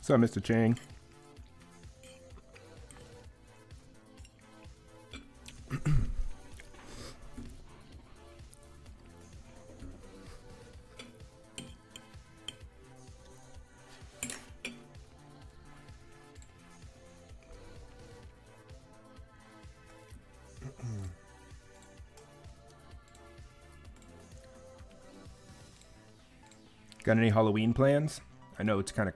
What's up, Mr. Chang? Got any Halloween plans? I know it's kind of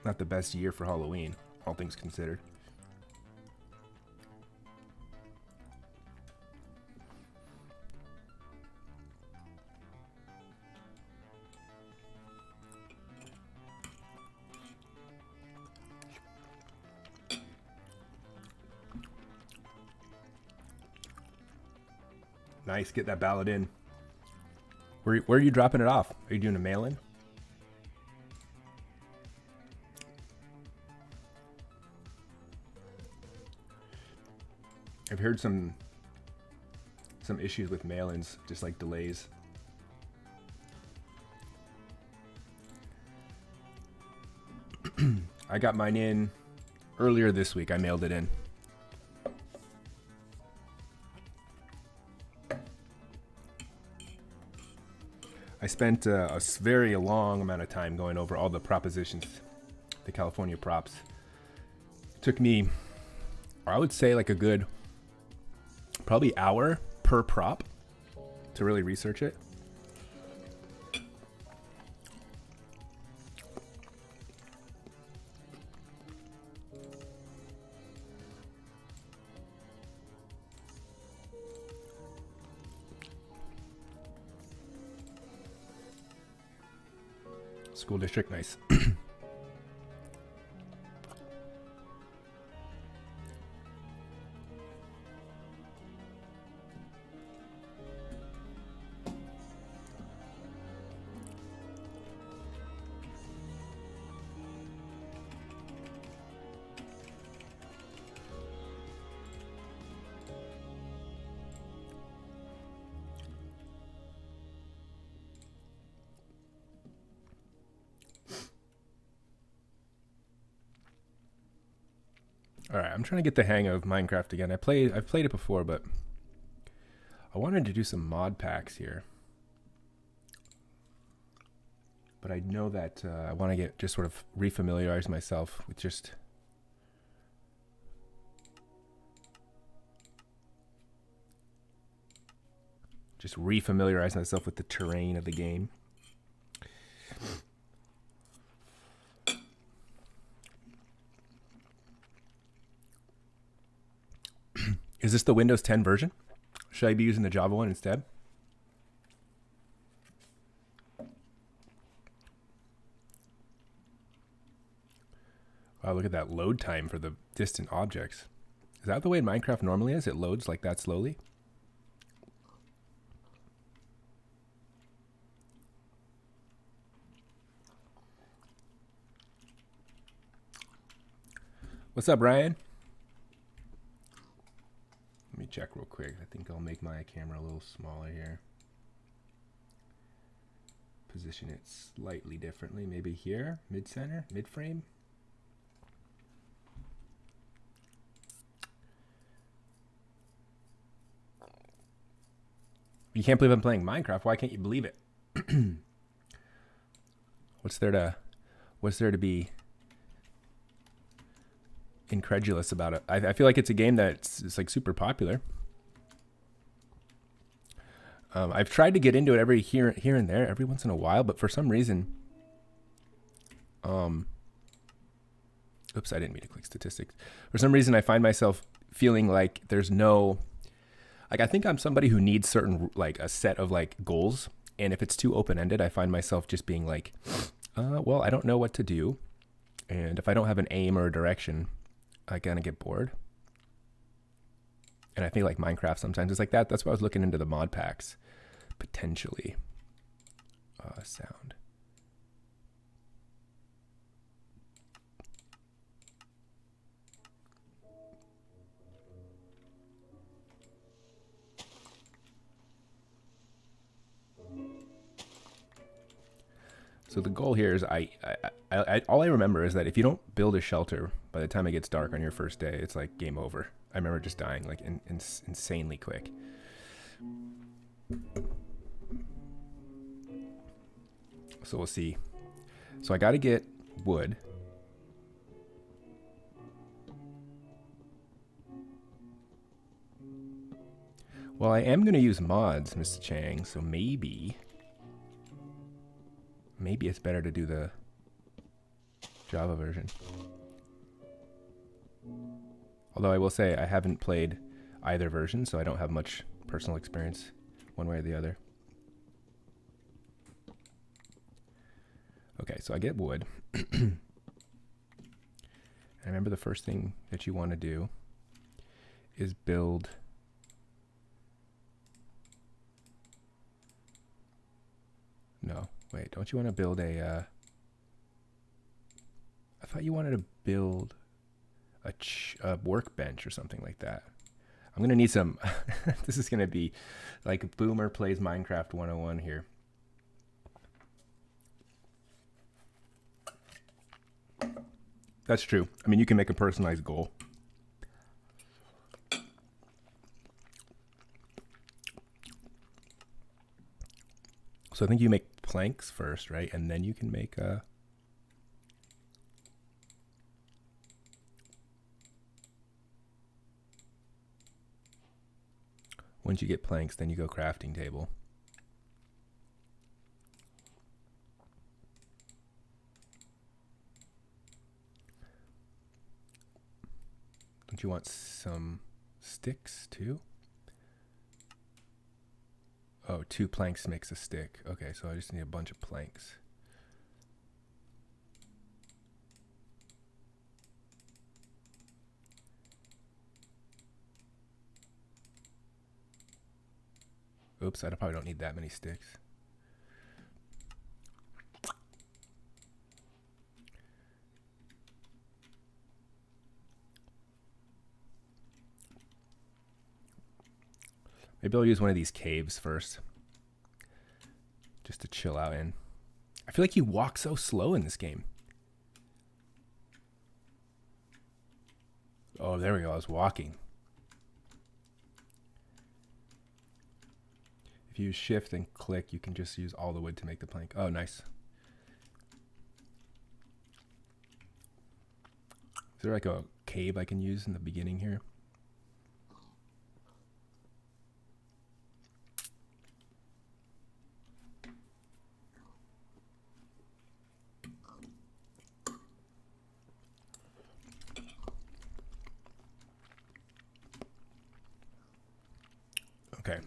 not the best year for Halloween, all things considered. Nice, get that ballot in. Where are you dropping it off? Are you doing a mail-in? I've heard some issues with mail-ins, just like delays. I got mine in earlier this week. I mailed it in. I spent a very long amount of time going over all the propositions, the California props. It took me, or I would say like a good, probably hour per prop to really research it. School district, nice. All right, I'm trying to get the hang of Minecraft again. I've played it before, but I wanted to do some mod packs here. But I know that I want to get just sort of refamiliarize myself with just refamiliarize myself with the terrain of the game. Is this the Windows 10 version? Should I be using the Java one instead? Wow, look at that load time for the distant objects. Is that the way Minecraft normally is? It loads like that slowly? What's up, Ryan? Let me check real quick. I think I'll make my camera a little smaller here. Position it slightly differently. Maybe here, mid-center, mid-frame. You can't believe I'm playing Minecraft. Why can't you believe it? What's there to be incredulous about it? I feel like it's a game that's like super popular. I've tried to get into it here and there, every once in a while, but for some reason, oops, I didn't mean to click statistics. For some reason, I find myself feeling like there's no, like, I think I'm somebody who needs certain, like, a set of like goals, and if it's too open-ended, I find myself just being like, well, I don't know what to do, and if I don't have an aim or a direction, I kind of get bored. And I think like Minecraft sometimes it's like that. That's why I was looking into the mod packs, potentially. Sound. So the goal here is all I remember is that if you don't build a shelter by the time it gets dark on your first day, it's like game over. I remember just dying like insanely quick. So we'll see. So I got to get wood. Well, I am going to use mods, Mr. Chang, so maybe it's better to do the Java version. Although I will say I haven't played either version, so I don't have much personal experience one way or the other. Okay, so I get wood. And I remember the first thing that you want to do is build no, wait, don't you want to build a I thought you wanted to build a workbench or something like that. I'm going to need some this is going to be like Boomer plays Minecraft 101 here. That's true. I mean, you can make a personalized goal. So I think you make planks first, right? And then you can make a... Once you get planks, then you go crafting table. Don't you want some sticks too? Oh, 2 planks makes a stick. Okay, so I just need a bunch of planks. Oops, I probably don't need that many sticks. Maybe I'll use one of these caves first, just to chill out in. I feel like you walk so slow in this game. Oh, there we go. I was walking. If you use shift and click, you can just use all the wood to make the plank. Oh, nice. Is there like a cave I can use in the beginning here? Okay.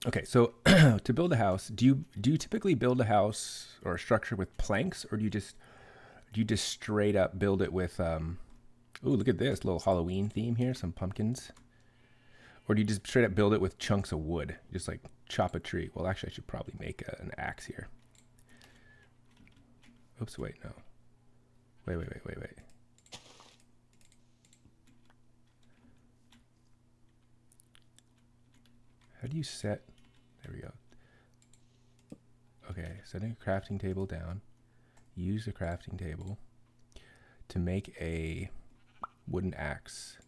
Okay, so to build a house, do you typically build a house or a structure with planks, or do you just straight up build it with ooh, look at this little Halloween theme here, some pumpkins? Or do you just straight up build it with chunks of wood? Just like chop a tree. Well, actually I should probably make an axe here. Oops, wait, no. Wait. How do you set? There we go. Okay, setting a crafting table down. Use the crafting table to make a wooden axe.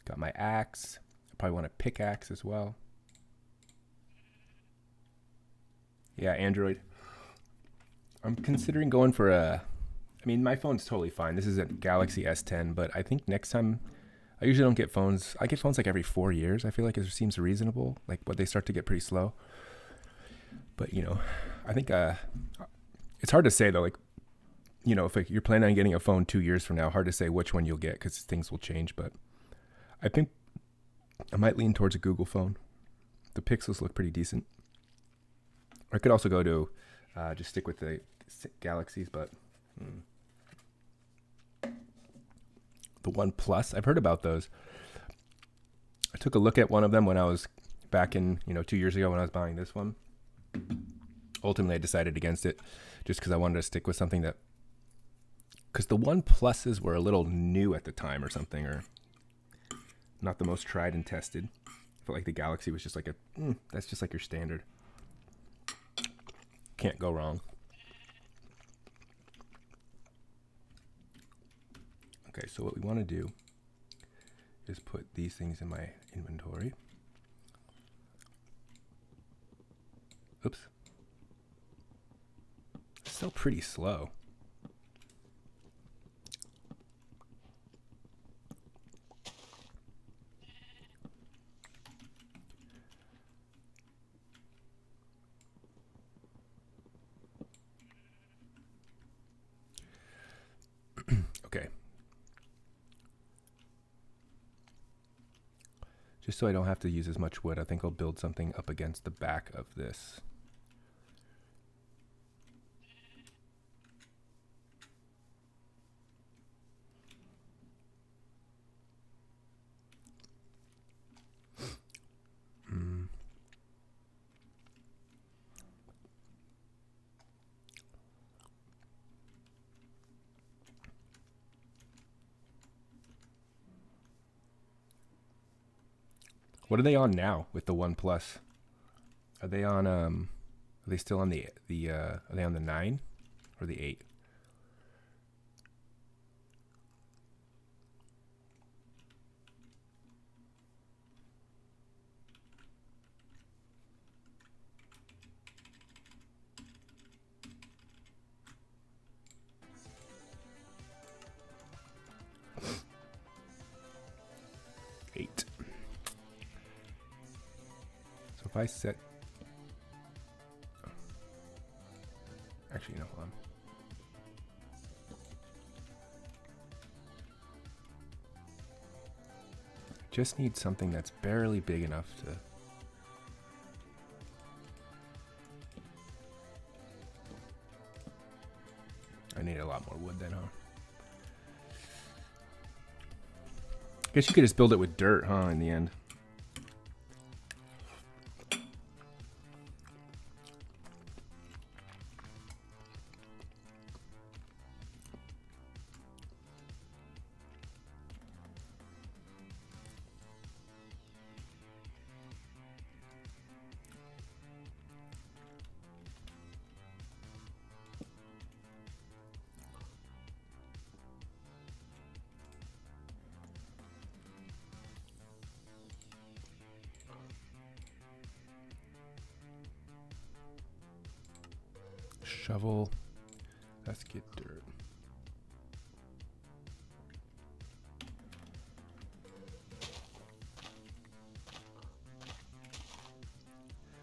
Got my axe. I probably want a pickaxe as well. Yeah, Android. I'm considering going for a... I mean, my phone's totally fine. This is a Galaxy S10, but I think next time... I usually don't get phones. I get phones like every 4 years. I feel like it seems reasonable, like, but they start to get pretty slow. But, you know, I think It's hard to say though. Like, you know, if like, you're planning on getting a phone 2 years from now, hard to say which one you'll get because things will change. But I think I might lean towards a Google phone. The Pixels look pretty decent. I could also go to just stick with the Galaxies, but the OnePlus, I've heard about those. I took a look at one of them when I was back in, 2 years ago when I was buying this one. Ultimately, I decided against it just because I wanted to stick with something that, because the OnePluses were a little new at the time or something, or not the most tried and tested. I felt like the Galaxy was just like that's just like your standard. Can't go wrong. Okay, so what we want to do is put these things in my inventory. Oops. Still pretty slow. Okay. Just so I don't have to use as much wood, I think I'll build something up against the back of this. What are they on now with the OnePlus? Are they on are they still on the are they on the 9 or the 8? If I set, actually, no, hold on. Just need something that's barely big enough to. I need a lot more wood then, huh? I guess you could just build it with dirt, huh, in the end. Shovel. Let's get dirt.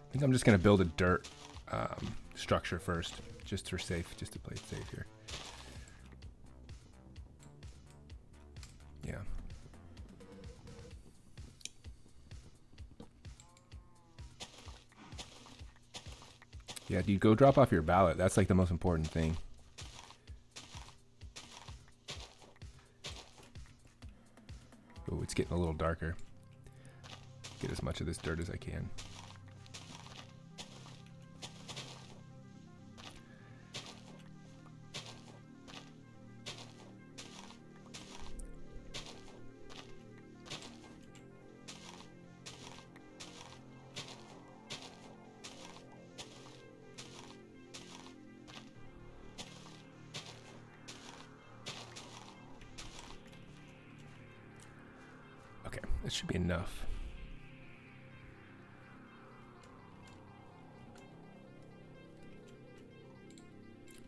I think I'm just gonna build a dirt structure first, just to play it safe here. Yeah. Yeah, dude, go drop off your ballot. That's like the most important thing. Oh, it's getting a little darker. Get as much of this dirt as I can. That should be enough.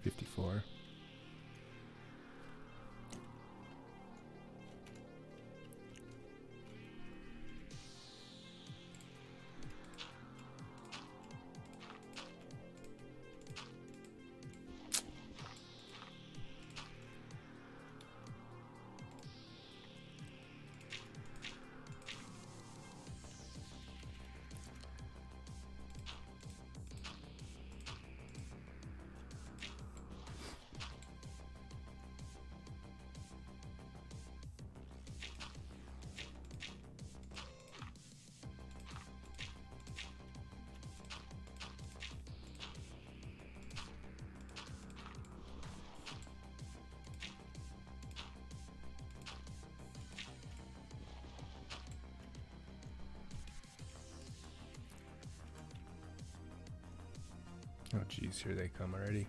$54. Oh geez, here they come already.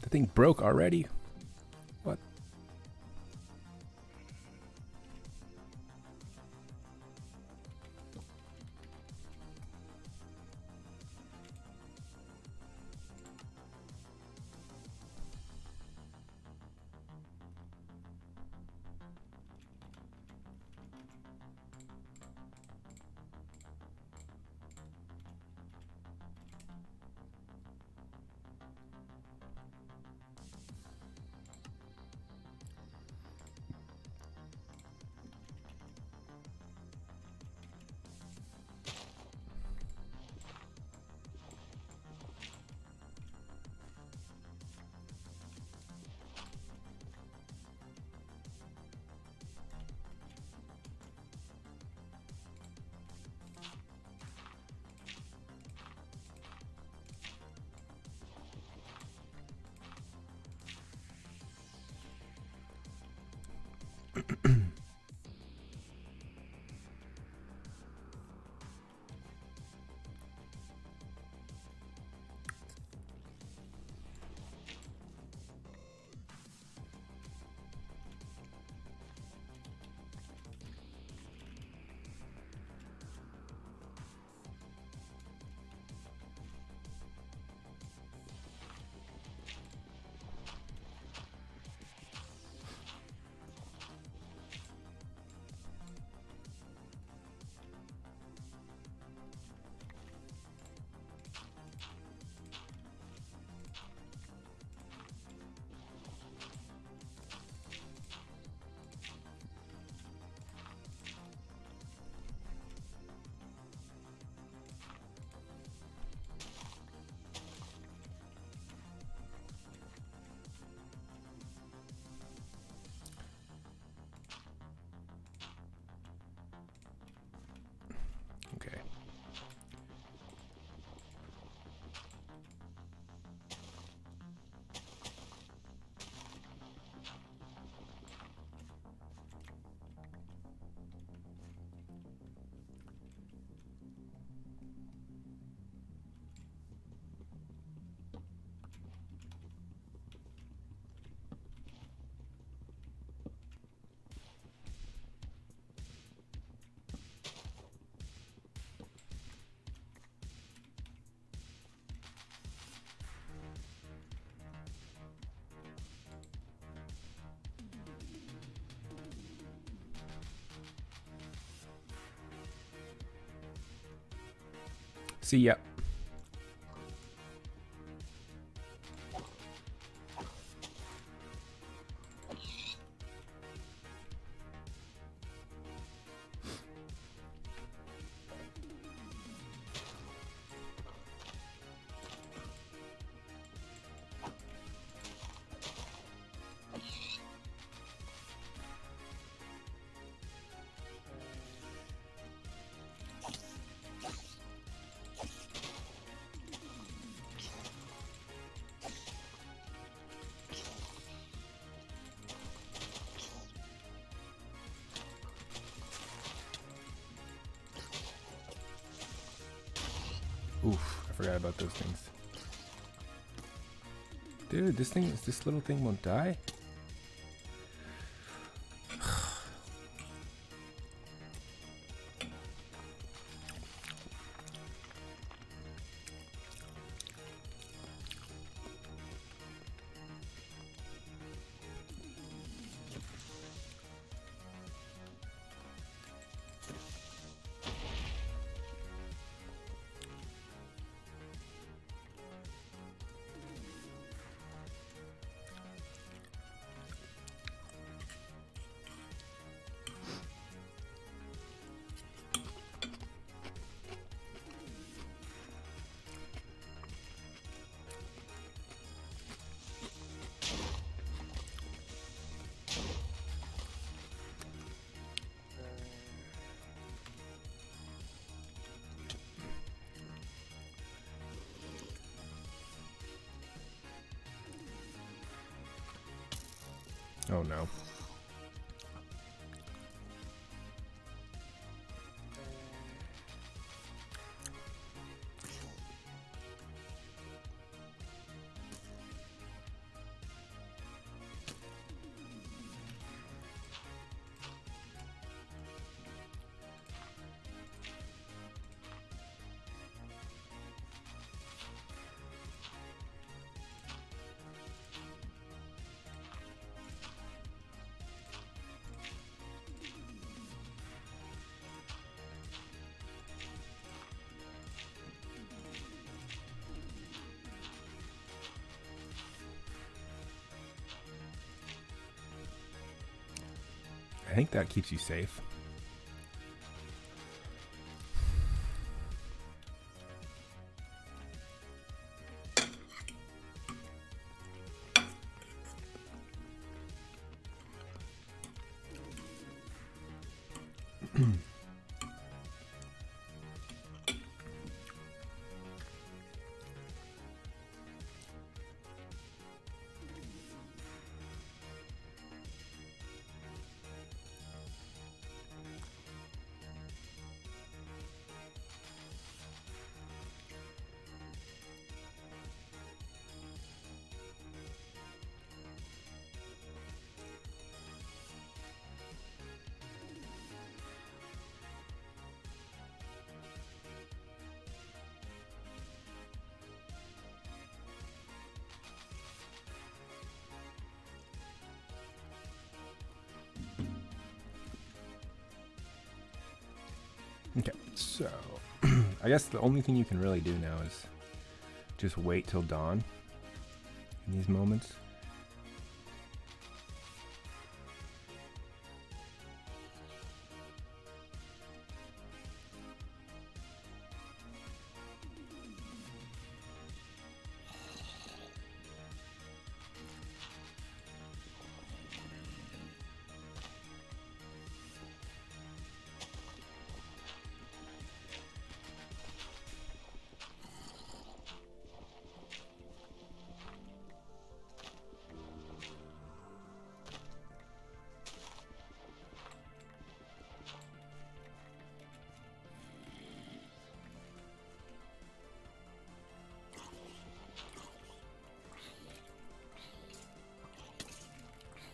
The thing broke already. What? Okay. See ya. Oof, I forgot about those things. Dude, this little thing won't die? Oh no. I think that keeps you safe. Okay, so I guess the only thing you can really do now is just wait till dawn in these moments.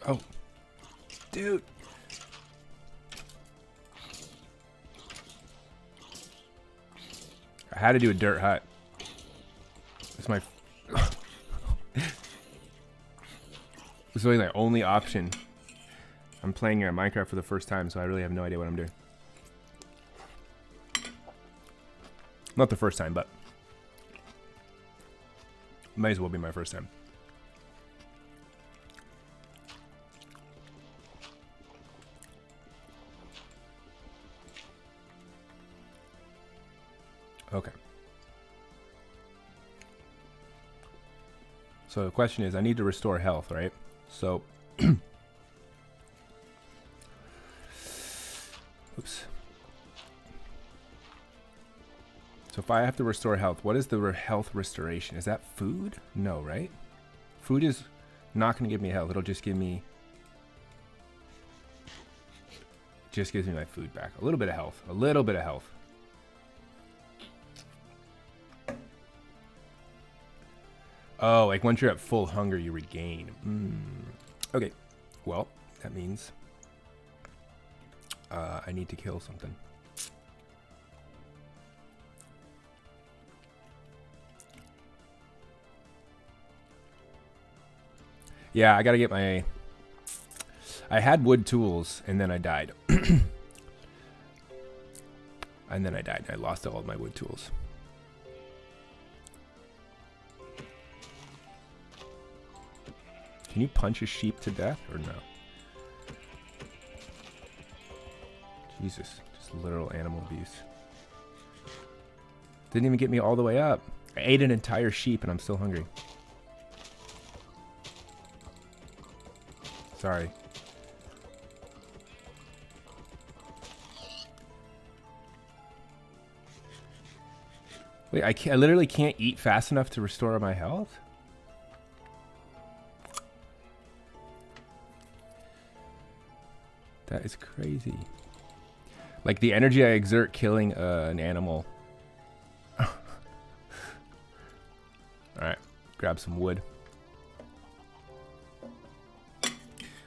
Oh, dude. I had to do a dirt hut. It's my... This is really my only option. I'm playing Minecraft for the first time, so I really have no idea what I'm doing. Not the first time, but might as well be my first time. Okay. So the question is, I need to restore health, right? So, oops. So if I have to restore health, what is the health restoration? Is that food? No, right? Food is not going to give me health. It'll just give me, just gives me my food back. A little bit of health. A little bit of health. Oh, like once you're at full hunger, you regain. Okay, well, that means I need to kill something. Yeah, I gotta get my... I had wood tools, and then I died. And then I died. I lost all of my wood tools. Can you punch a sheep to death or no? Jesus, just literal animal abuse. Didn't even get me all the way up. I ate an entire sheep and I'm still hungry. Sorry. Wait, I literally can't eat fast enough to restore my health? That is crazy. Like the energy I exert killing an animal. All right, grab some wood.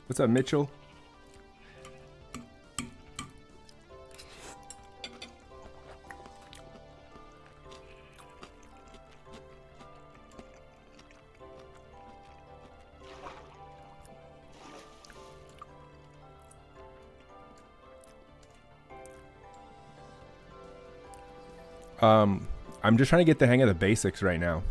What's up, Mitchell? I'm just trying to get the hang of the basics right now.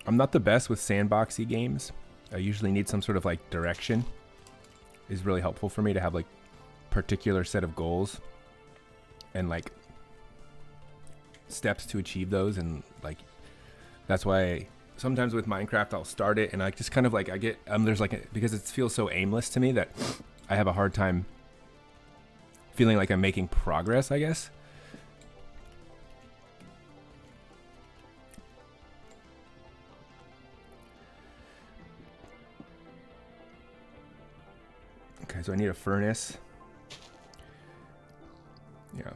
I'm not the best with sandboxy games. I usually need some sort of like direction. Is really helpful for me to have like particular set of goals and like steps to achieve those, and like that's why sometimes with Minecraft I'll start it and I just kind of like I get there's like because it feels so aimless to me that I have a hard time feeling like I'm making progress, I guess. Okay, so I need a furnace. Yeah.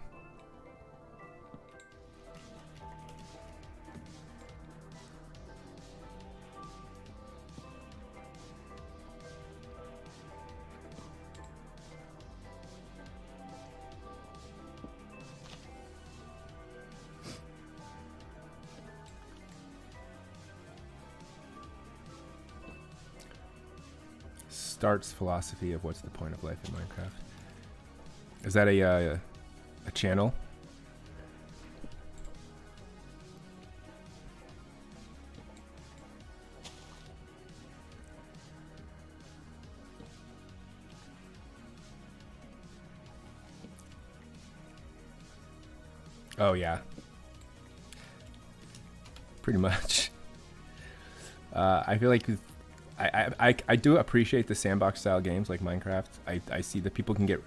Starts philosophy of what's the point of life in Minecraft. Is that a channel? Oh yeah, pretty much. I feel like I do appreciate the sandbox style games like Minecraft. I see that people can get,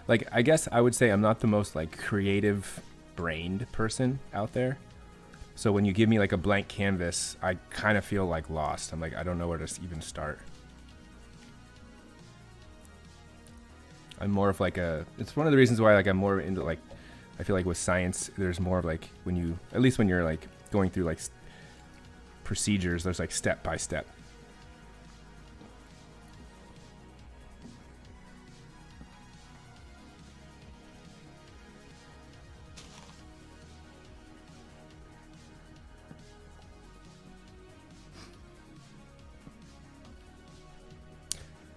like, I guess I would say I'm not the most like creative brained person out there. So when you give me like a blank canvas, I kind of feel like lost. I'm like, I don't know where to even start. I'm more of like it's one of the reasons why like I'm more into like, I feel like with science, there's more of like when you, at least when you're like going through like procedures, there's like step by step.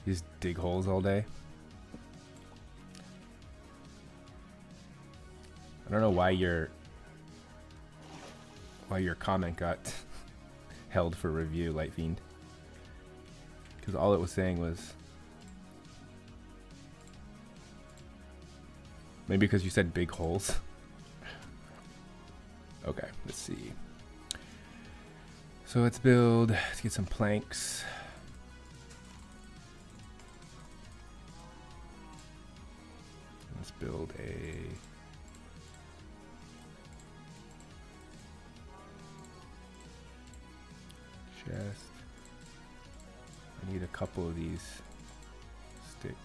You just dig holes all day. I don't know why your comment got held for review, Lightfiend. Because all it was saying was maybe because you said big holes. Okay, let's see. So let's get some planks. Let's build a chest. I need a couple of these sticks.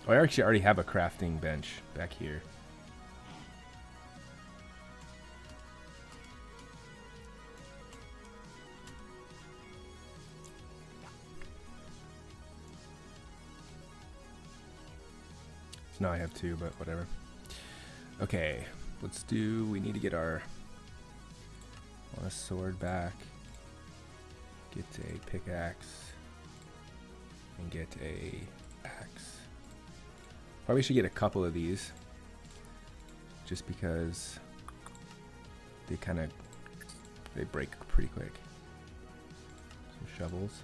Oh, I actually already have a crafting bench back here. So now I have two, but whatever. Okay, we need to get our sword back, get a pickaxe, and get a axe. Probably should get a couple of these, just because they break pretty quick. Some shovels.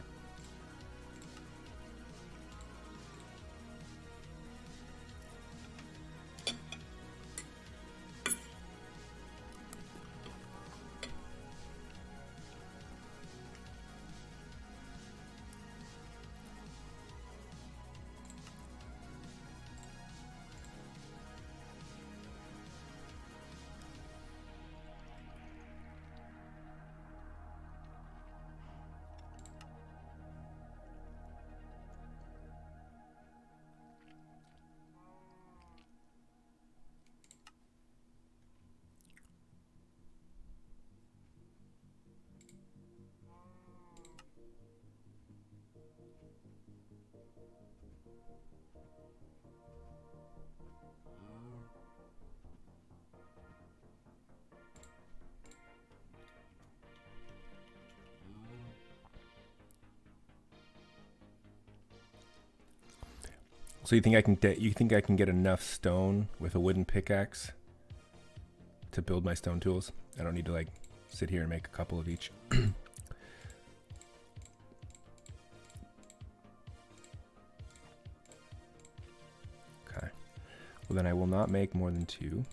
So you think I can get enough stone with a wooden pickaxe to build my stone tools? I don't need to like sit here and make a couple of each. Okay. Well, then I will not make more than 2.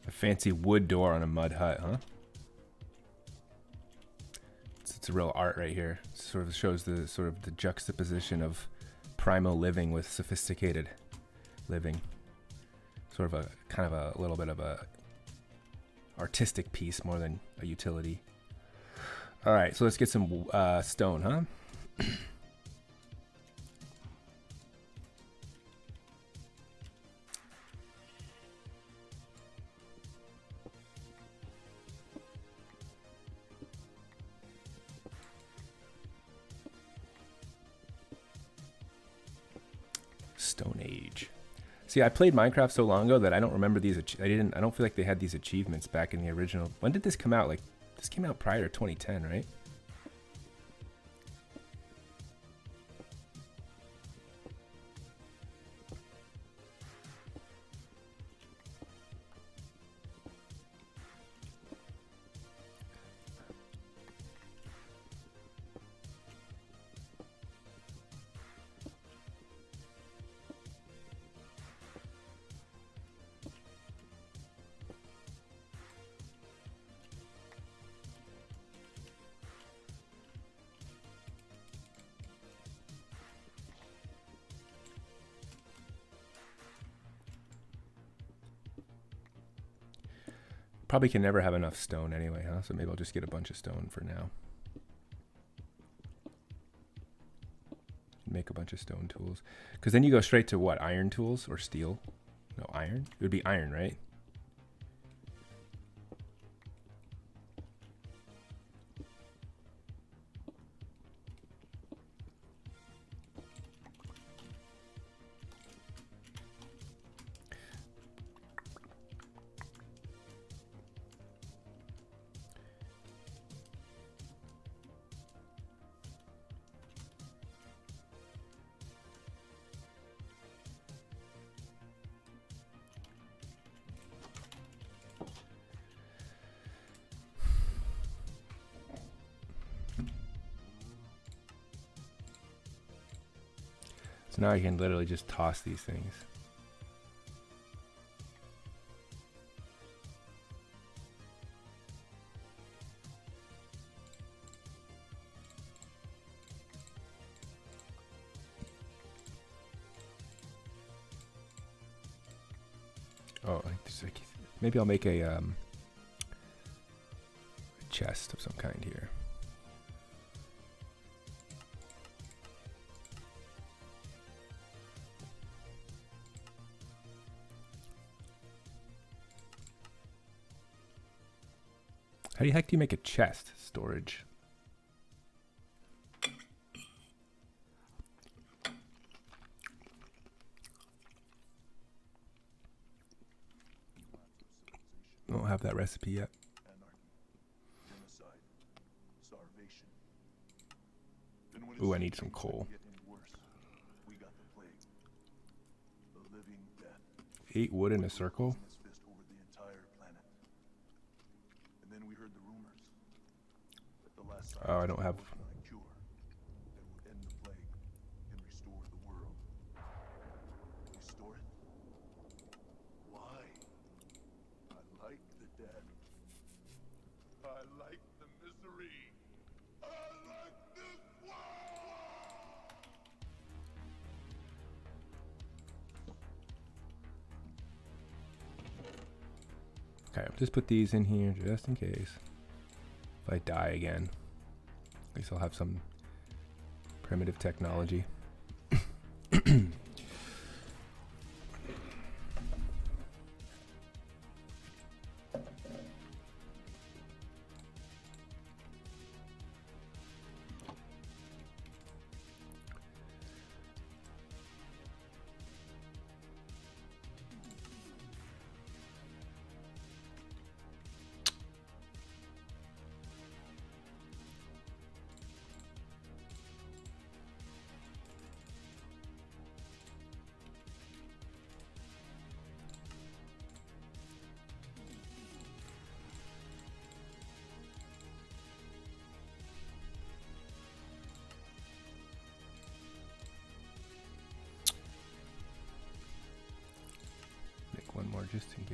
A fancy wood door on a mud hut, huh? It's a real art right here. It sort of shows the juxtaposition of primal living with sophisticated living. Sort of a kind of a little bit of a artistic piece more than a utility. All right, so let's get some stone, huh? Stone Age. See, I played Minecraft so long ago that I don't remember these. I don't feel like they had these achievements back in the original. When did this come out? Like, this came out prior to 2010, right? Probably can never have enough stone anyway, huh? So maybe I'll just get a bunch of stone for now. Make a bunch of stone tools. Because then you go straight to what? Iron tools or steel? No, iron? It would be iron, right? So now I can literally just toss these things. Oh, maybe I'll make a chest of some kind here. How the heck do you make a chest? Storage. I don't have that recipe yet. Ooh, I need some coal. 8 wood in a circle? Oh, I don't have... Okay, I'll just put these in here just in case. If I die again, at least I'll have some primitive technology.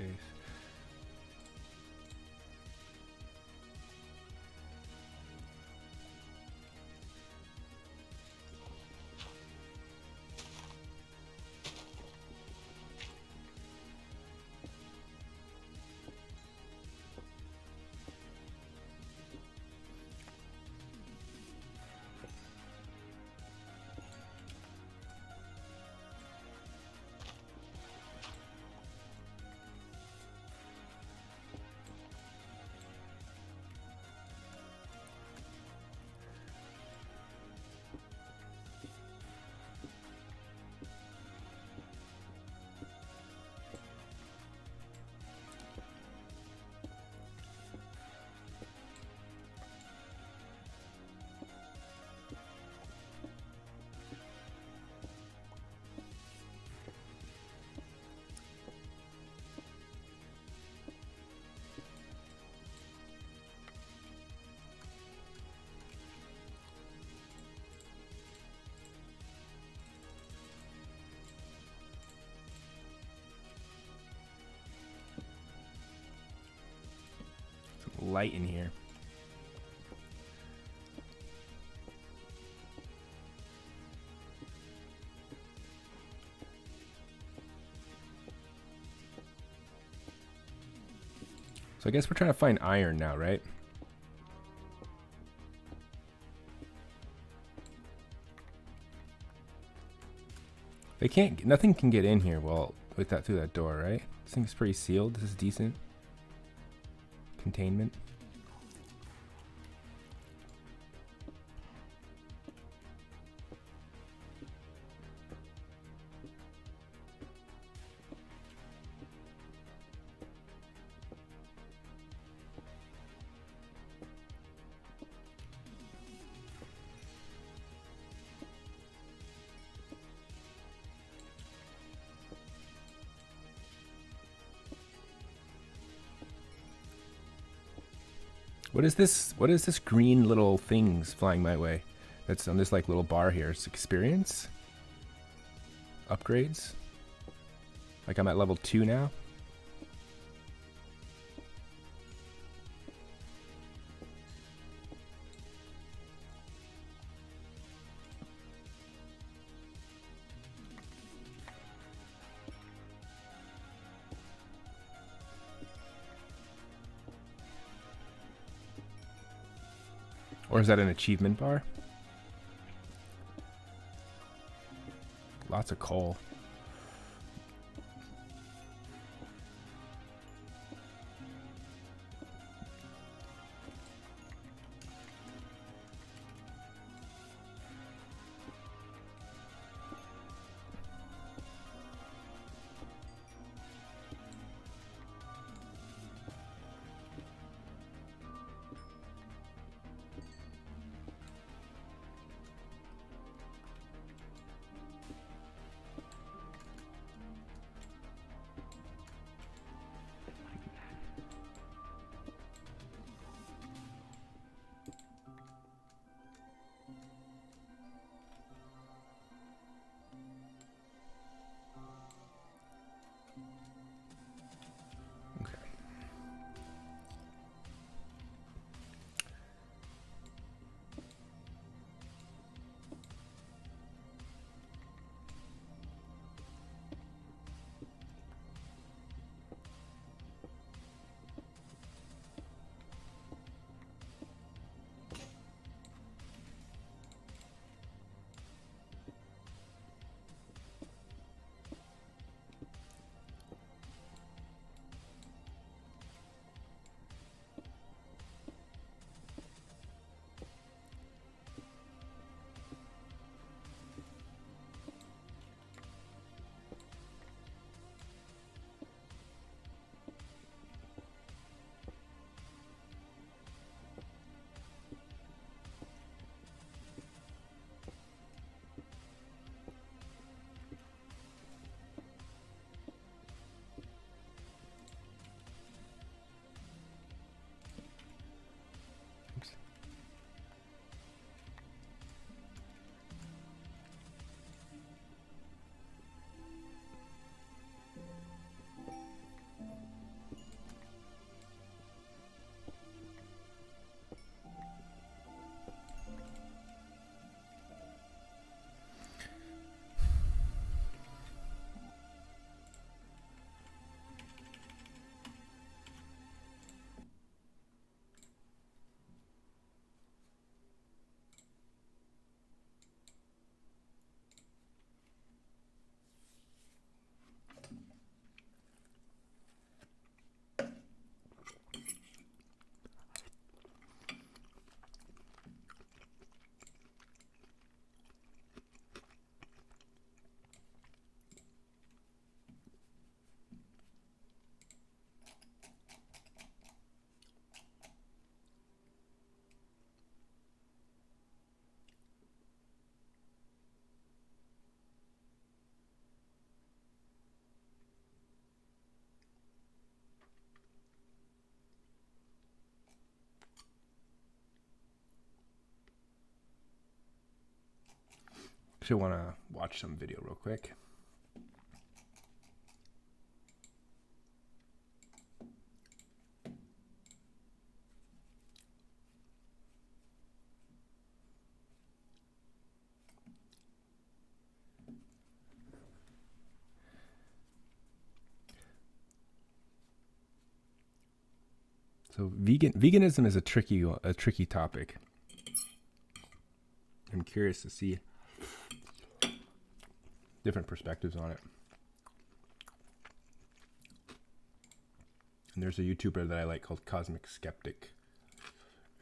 case. Light in here. So I guess we're trying to find iron now, right? They can't, nothing can get in here well with that through that door, right? This thing's pretty sealed. This is decent. Containment. What is this? What is this green little things flying my way? That's on this like little bar here. It's experience? Upgrades? Like I'm at level 2 now? Or is that an achievement bar? Lots of coal. Should want to watch some video real quick. So veganism is a tricky topic. I'm curious to see different perspectives on it. And there's a YouTuber that I like called Cosmic Skeptic,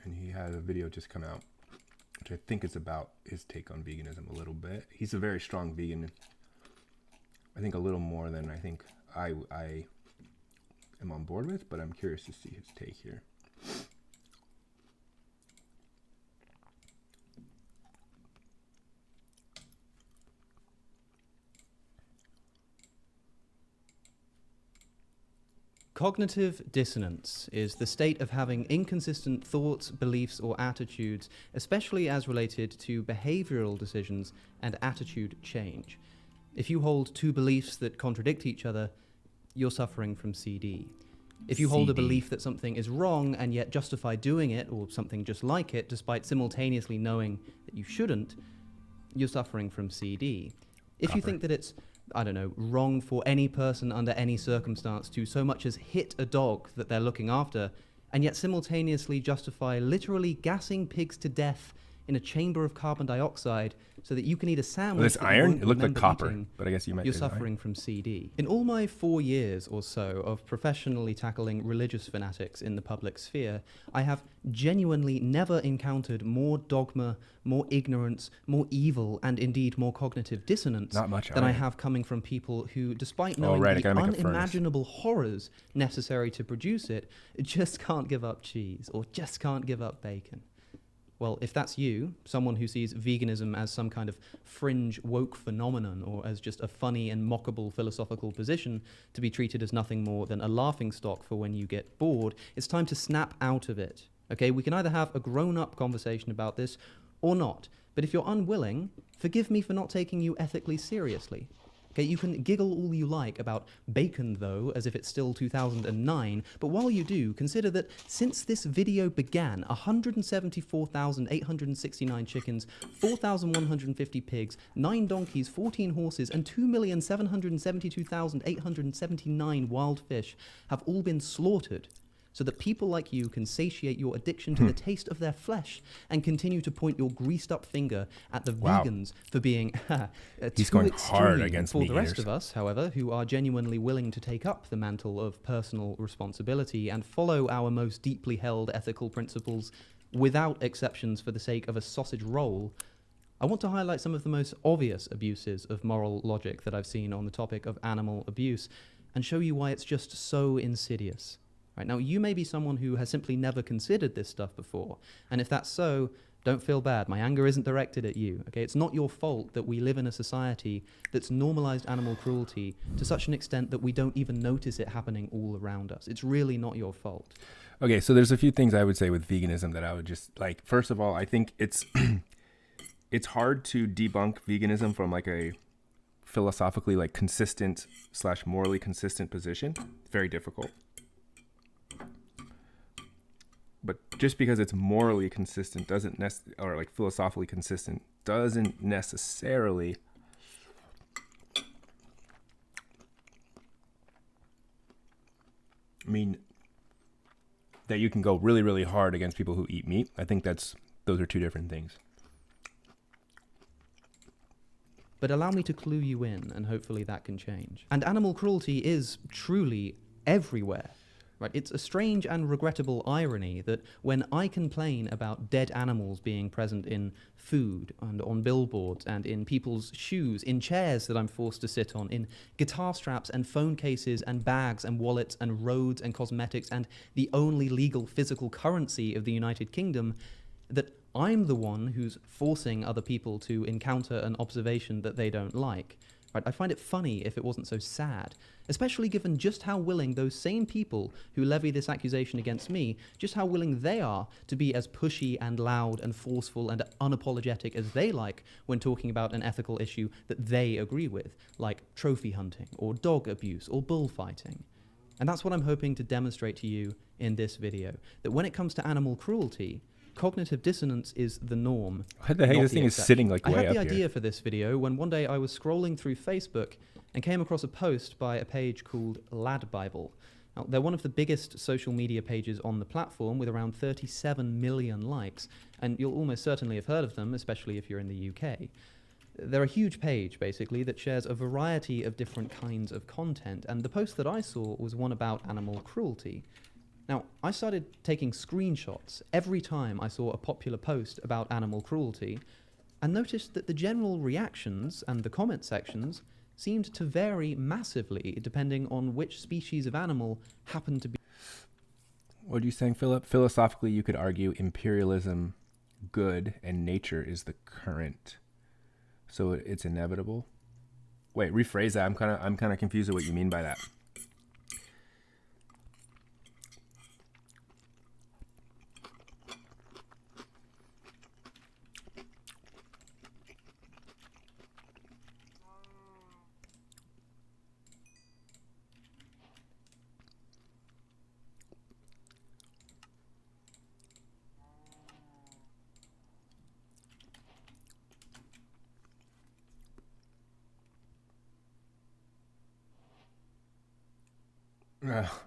and he had a video just come out, which I think is about his take on veganism a little bit. He's a very strong vegan. I think a little more than I think I am on board with, but I'm curious to see his take here. Cognitive dissonance is the state of having inconsistent thoughts, beliefs, or attitudes, especially as related to behavioral decisions and attitude change. If you hold two beliefs that contradict each other, you're suffering from CD. If you hold a belief that something is wrong and yet justify doing it, or something just like it, despite simultaneously knowing that you shouldn't, you're suffering from CD. If you think that it's, I don't know, wrong for any person under any circumstance to so much as hit a dog that they're looking after, and yet simultaneously justify literally gassing pigs to death in a chamber of carbon dioxide so that you can eat a sandwich. Well, this iron? It looked like copper, eating, but I guess you might. You're suffering from CD. In all my 4 years or so of professionally tackling religious fanatics in the public sphere, I have genuinely never encountered more dogma, more ignorance, more evil, and indeed more cognitive dissonance than I have coming from people who, despite knowing the unimaginable horrors necessary to produce it, just can't give up cheese or just can't give up bacon. Well, if that's you, someone who sees veganism as some kind of fringe woke phenomenon or as just a funny and mockable philosophical position to be treated as nothing more than a laughingstock for when you get bored, it's time to snap out of it. Okay, we can either have a grown-up conversation about this or not. But if you're unwilling, forgive me for not taking you ethically seriously. Okay, you can giggle all you like about bacon, though, as if it's still 2009, but while you do, consider that since this video began, 174,869 chickens, 4,150 pigs, 9 donkeys, 14 horses, and 2,772,879 wild fish have all been slaughtered, so that people like you can satiate your addiction to the taste of their flesh and continue to point your greased-up finger at the vegans for being He's going hard against for the rest of us, however, who are genuinely willing to take up the mantle of personal responsibility and follow our most deeply held ethical principles without exceptions for the sake of a sausage roll. I want to highlight some of the most obvious abuses of moral logic that I've seen on the topic of animal abuse and show you why it's just so insidious. Right, now, you may be someone who has simply never considered this stuff before, and if that's so, don't feel bad. My anger isn't directed at you, okay? It's not your fault that we live in a society that's normalized animal cruelty to such an extent that we don't even notice it happening all around us. It's really not your fault. Okay, so there's a few things I would say with veganism that I would just, like, first of all, I think it's it's hard to debunk veganism from, like, a philosophically, like, consistent / morally consistent position. It's very difficult. But just because it's morally consistent or like philosophically consistent doesn't necessarily mean that you can go really, really hard against people who eat meat. I think those are two different things. But allow me to clue you in, and hopefully that can change. And animal cruelty is truly everywhere. Right? It's a strange and regrettable irony that when I complain about dead animals being present in food and on billboards and in people's shoes, in chairs that I'm forced to sit on, in guitar straps and phone cases and bags and wallets and roads and cosmetics and the only legal physical currency of the United Kingdom, that I'm the one who's forcing other people to encounter an observation that they don't like. Right? I find it funny if it wasn't so sad, especially given just how willing those same people who levy this accusation against me, just how willing they are to be as pushy and loud and forceful and unapologetic as they like when talking about an ethical issue that they agree with, like trophy hunting or dog abuse or bullfighting. And that's what I'm hoping to demonstrate to you in this video, that when it comes to animal cruelty, cognitive dissonance is the norm. What the heck? not This the thing is exception. sitting like I way had the up idea here. for this video when one day I was scrolling through Facebook and came across a post by a page called Lad Bible. Now, they're one of the biggest social media pages on the platform with around 37 million likes, and you'll almost certainly have heard of them, especially if you're in the UK. They're a huge page, basically, that shares a variety of different kinds of content, and the post that I saw was one about animal cruelty. Now, I started taking screenshots every time I saw a popular post about animal cruelty, and noticed that the general reactions and the comment sections seemed to vary massively depending on which species of animal happened to be. What are you saying, Philip? Philosophically, you could argue imperialism good and nature is the current, so it's inevitable. Wait, rephrase that. I'm kind of confused with what you mean by that.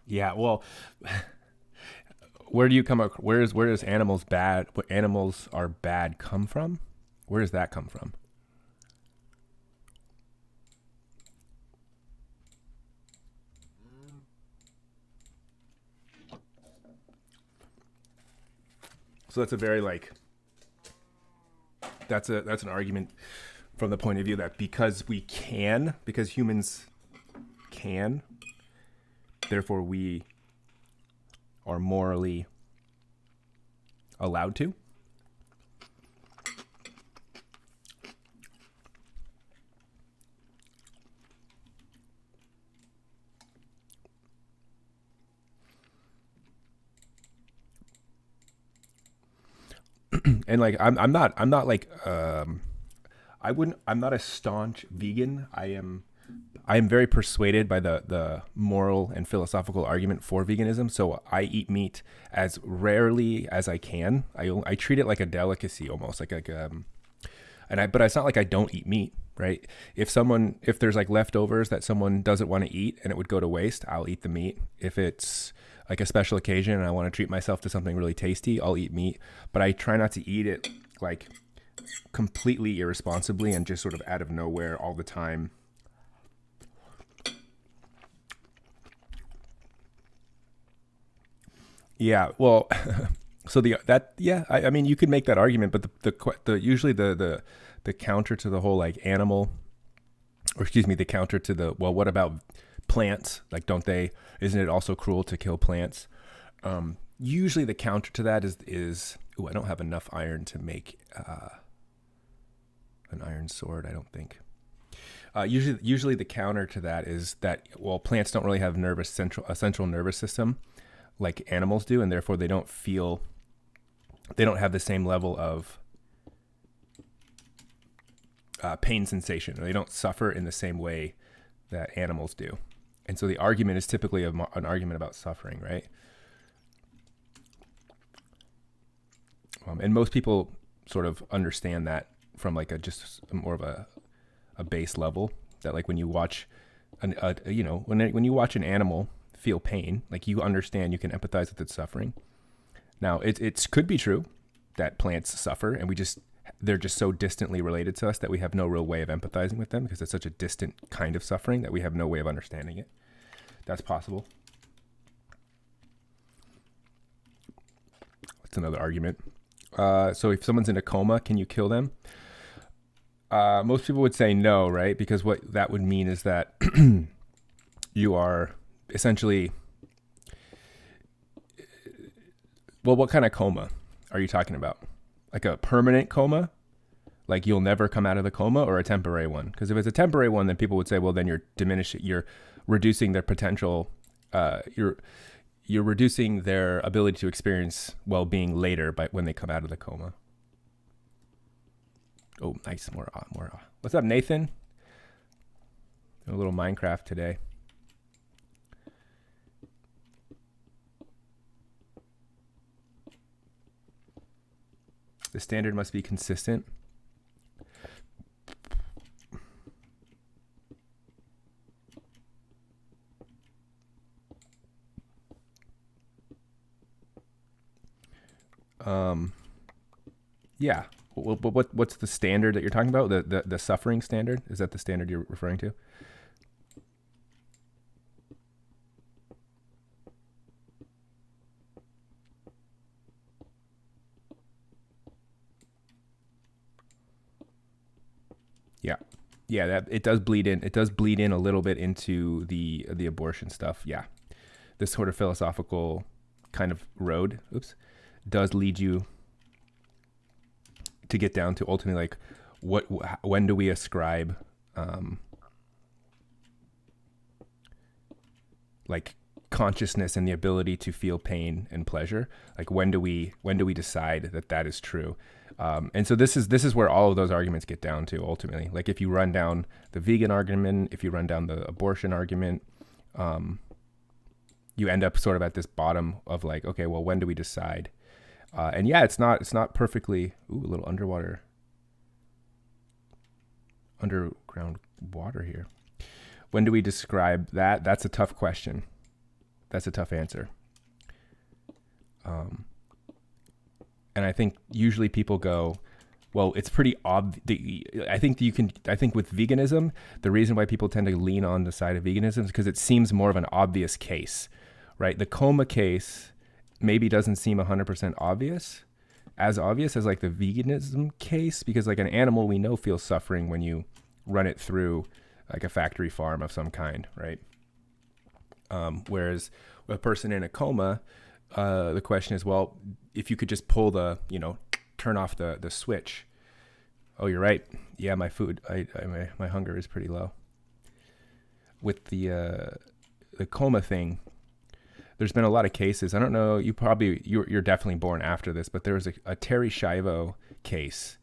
Yeah, well, where do you come up? Where does animals bad? What animals are bad come from? Where does that come from? So that's a very that's an argument from the point of view that because humans can, therefore we are morally allowed to. And like I'm not like I'm not a staunch vegan. I am very persuaded by the moral and philosophical argument for veganism. So I eat meat as rarely as I can. I treat it like a delicacy almost, but it's not like I don't eat meat, right? If there's like leftovers that someone doesn't want to eat and it would go to waste, I'll eat the meat. If it's like a special occasion and I want to treat myself to something really tasty, I'll eat meat. But I try not to eat it like completely irresponsibly and just sort of out of nowhere all the time. Yeah, well, I mean, you could make that argument, but the usually the counter to the whole like animal, or excuse me, the counter to the, well, what about plants? Like, isn't it also cruel to kill plants? Usually the counter to that is I don't have enough iron to make an iron sword, I don't think. Usually the counter to that is that, well, plants don't really have a central nervous system like animals do, and therefore they don't have the same level of pain sensation, or they don't suffer in the same way that animals do. And so the argument is typically an argument about suffering, right? And most people sort of understand that from like just more of a base level, that like when you watch when you watch an animal feel pain, like you understand, you can empathize with its suffering. Now it could be true that plants suffer and they're just so distantly related to us that we have no real way of empathizing with them because it's such a distant kind of suffering that we have no way of understanding it. That's possible. That's another argument. So if someone's in a coma, can you kill them? Most people would say no, right? Because what that would mean is that you are essentially, well, what kind of coma are you talking about? Like a permanent coma Like you'll never come out of the coma, or a temporary one? Because if it's a temporary one, then people would say, well, then you're reducing their potential. You're reducing their ability to experience well-being later by when they come out of the coma. Oh, nice. More. What's up, Nathan? A little Minecraft today. The standard must be consistent. Yeah. What's the standard that you're talking about? The suffering standard? Is that the standard you're referring to? Yeah. Yeah, that it does bleed in. It does bleed in a little bit into the abortion stuff. Yeah. This sort of philosophical kind of road, does lead you to get down to ultimately like when do we ascribe like consciousness and the ability to feel pain and pleasure? Like when do we decide that is true? And so this is where all of those arguments get down to ultimately. Like if you run down the vegan argument, if you run down the abortion argument, you end up sort of at this bottom of like, okay, well, when do we decide? And yeah, it's not perfectly. Ooh, a little underground water here. When do we describe that? That's a tough question. That's a tough answer. And I think usually people go, well, it's pretty obvious. I think with veganism, the reason why people tend to lean on the side of veganism is because it seems more of an obvious case, right? The coma case maybe doesn't seem 100% obvious as like the veganism case, because like an animal we know feels suffering when you run it through like a factory farm of some kind, right? Whereas a person in a coma, the question is, well, if you could just pull turn off the switch. Oh, you're right. Yeah, my food, my hunger is pretty low. With the coma thing, there's been a lot of cases. I don't know. You're definitely born after this, but there was a Terri Schiavo case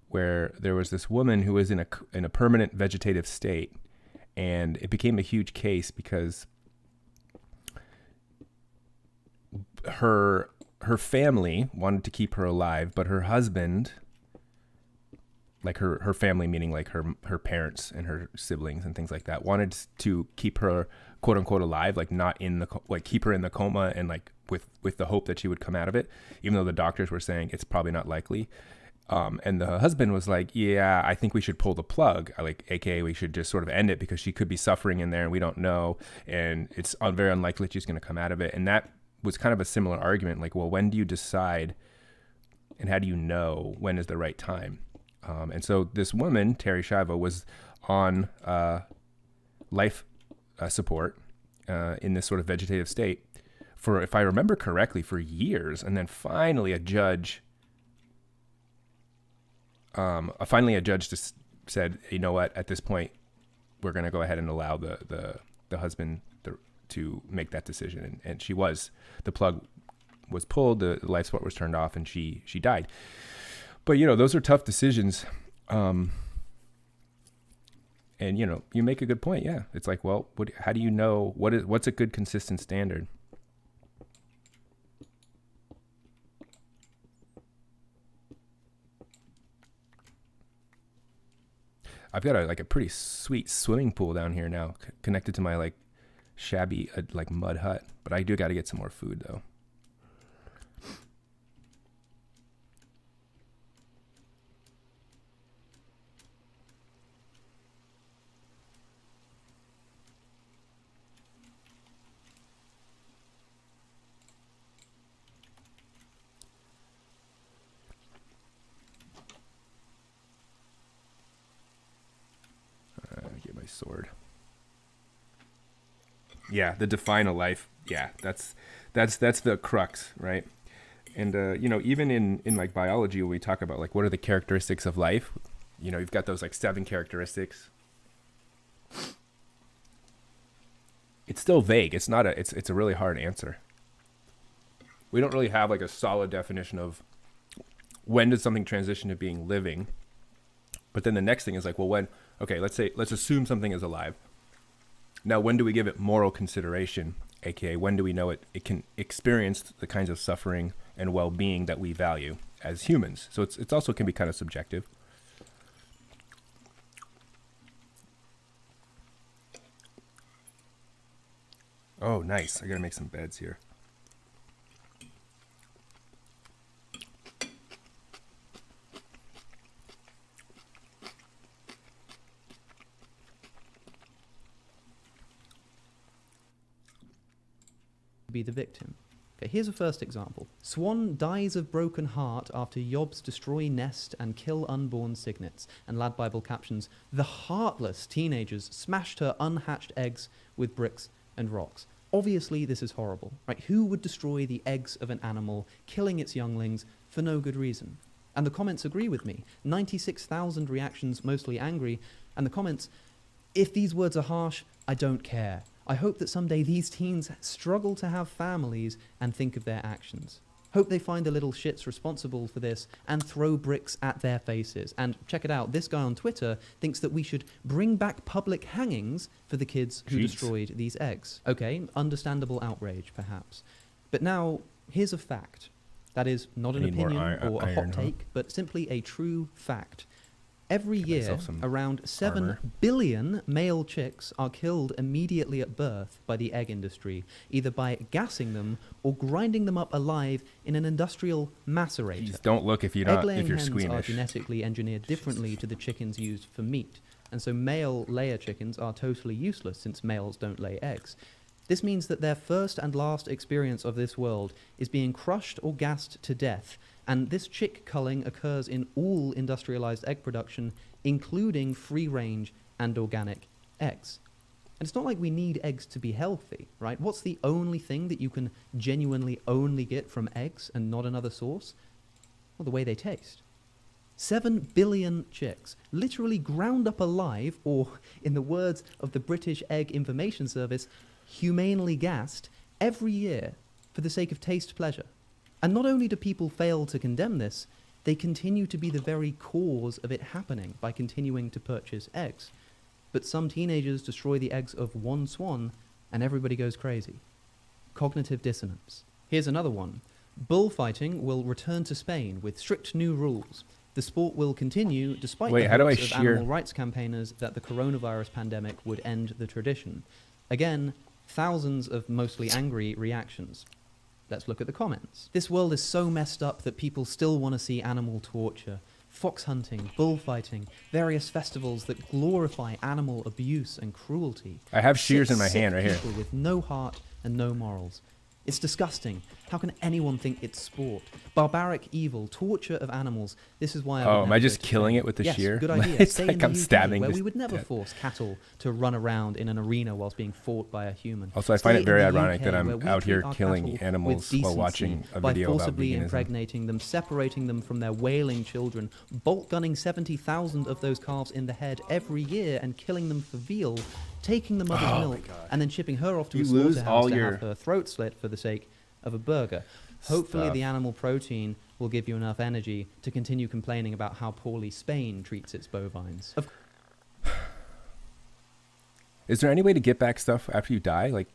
where there was this woman who was in a permanent vegetative state, and it became a huge case because her family wanted to keep her alive, but her husband, like her family, meaning like her parents and her siblings and things like that, wanted to keep her quote unquote alive, like not in keep her in the coma and like with the hope that she would come out of it, even though the doctors were saying it's probably not likely. And the husband was like, yeah, I think we should pull the plug, like AKA we should just sort of end it because she could be suffering in there and we don't know, and it's very unlikely she's going to come out of it. And that was kind of a similar argument, like, well, when do you decide and how do you know when is the right time? And so this woman, Terri Schiavo, was on life support in this sort of vegetative state for, if I remember correctly, for years. And then finally a judge just said, you know what, at this point, we're going to go ahead and allow the husband to make that decision. And the plug was pulled, the life support was turned off, and she died. But, those are tough decisions. And, you make a good point. Yeah. It's like, well, how do you know what's a good consistent standard? I've got a pretty sweet swimming pool down here now, connected to my shabby mud hut, but I do got to get some more food though. Get my sword. Yeah, the define a life. Yeah, that's the crux, right? And even in like biology, when we talk about like what are the characteristics of life, you've got those like 7 characteristics. It's still vague. It's not it's a really hard answer. We don't really have like a solid definition of when does something transition to being living. But then the next thing is like, well, let's assume something is alive. Now, when do we give it moral consideration? AKA, when do we know it can experience the kinds of suffering and well-being that we value as humans? So it's also can be kind of subjective. Oh, nice. I gotta make some beds here. Be the victim. Okay, here's a first example. Swan dies of broken heart after Yobs destroy nest and kill unborn cygnets. And Lad Bible captions, the heartless teenagers smashed her unhatched eggs with bricks and rocks. Obviously, this is horrible, right? Who would destroy the eggs of an animal, killing its younglings for no good reason? And the comments agree with me. 96,000 reactions, mostly angry. And the comments, if these words are harsh, I don't care. I hope that someday these teens struggle to have families and think of their actions. Hope they find the little shits responsible for this and throw bricks at their faces. And check it out, this guy on Twitter thinks that we should bring back public hangings for the kids who destroyed these eggs. Okay, understandable outrage, perhaps. But now, here's a fact. That is not an opinion or a hot take, but simply a true fact. Every year, around 7 billion male chicks are killed immediately at birth by the egg industry, either by gassing them or grinding them up alive in an industrial macerator. Jeez, don't look if you're squeamish. Egg-laying hens are genetically engineered differently to the chickens used for meat, and so male layer chickens are totally useless since males don't lay eggs. This means that their first and last experience of this world is being crushed or gassed to death. And this chick culling occurs in all industrialized egg production, including free-range and organic eggs. And it's not like we need eggs to be healthy, right? What's the only thing that you can genuinely only get from eggs and not another source? Well, the way they taste. 7 billion chicks, literally ground up alive, or in the words of the British Egg Information Service, humanely gassed every year for the sake of taste pleasure. And not only do people fail to condemn this, they continue to be the very cause of it happening by continuing to purchase eggs. But some teenagers destroy the eggs of one swan, and everybody goes crazy. Cognitive dissonance. Here's another one. Bullfighting will return to Spain with strict new rules. The sport will continue despite the hopes of animal rights campaigners that the coronavirus pandemic would end the tradition. Again, thousands of mostly angry reactions. Let's look at the comments. This world is so messed up that people still want to see animal torture, fox hunting, bullfighting, various festivals that glorify animal abuse and cruelty. I have shears in my hand right here. People with no heart and no morals. It's disgusting. How can anyone think it's sport? Barbaric evil, torture of animals. This is why am I just killing it with the shear? Good idea. It's Stay like in the I'm UK, stabbing where we would never force cattle to run around in an arena whilst being fought by a human. Also, I find it very ironic that I'm out here killing animals while watching a video about veganism. By forcibly impregnating them, separating them from their wailing children, bolt gunning 70,000 of those calves in the head every year and killing them for veal, taking the mother's milk and then shipping her off to a slaughterhouse to have her throat slit for the sake of a burger. Hopefully the animal protein will give you enough energy to continue complaining about how poorly Spain treats its bovines. Is there any way to get back stuff after you die? Like,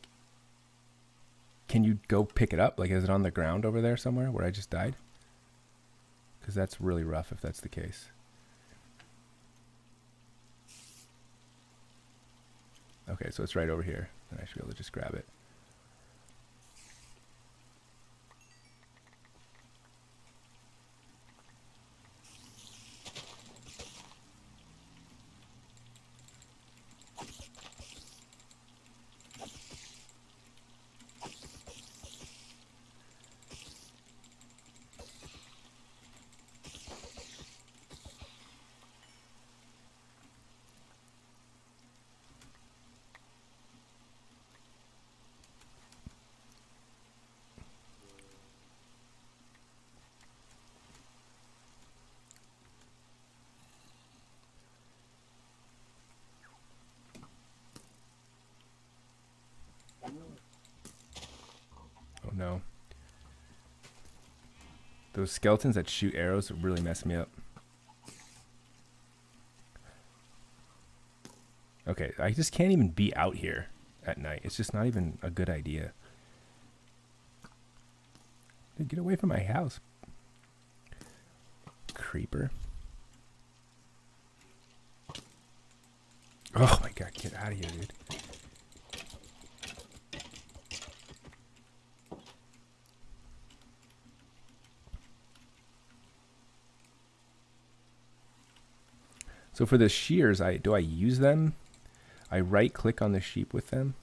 can you go pick it up? Like, is it on the ground over there somewhere where I just died? Because that's really rough if that's the case. Okay, so it's right over here. And I should be able to just grab it. Those skeletons that shoot arrows really mess me up. Okay, I just can't even be out here at night. It's just not even a good idea. Dude, get away from my house. Creeper. Oh my god, get out of here, dude. So for the shears, do I use them? I right click on the sheep with them.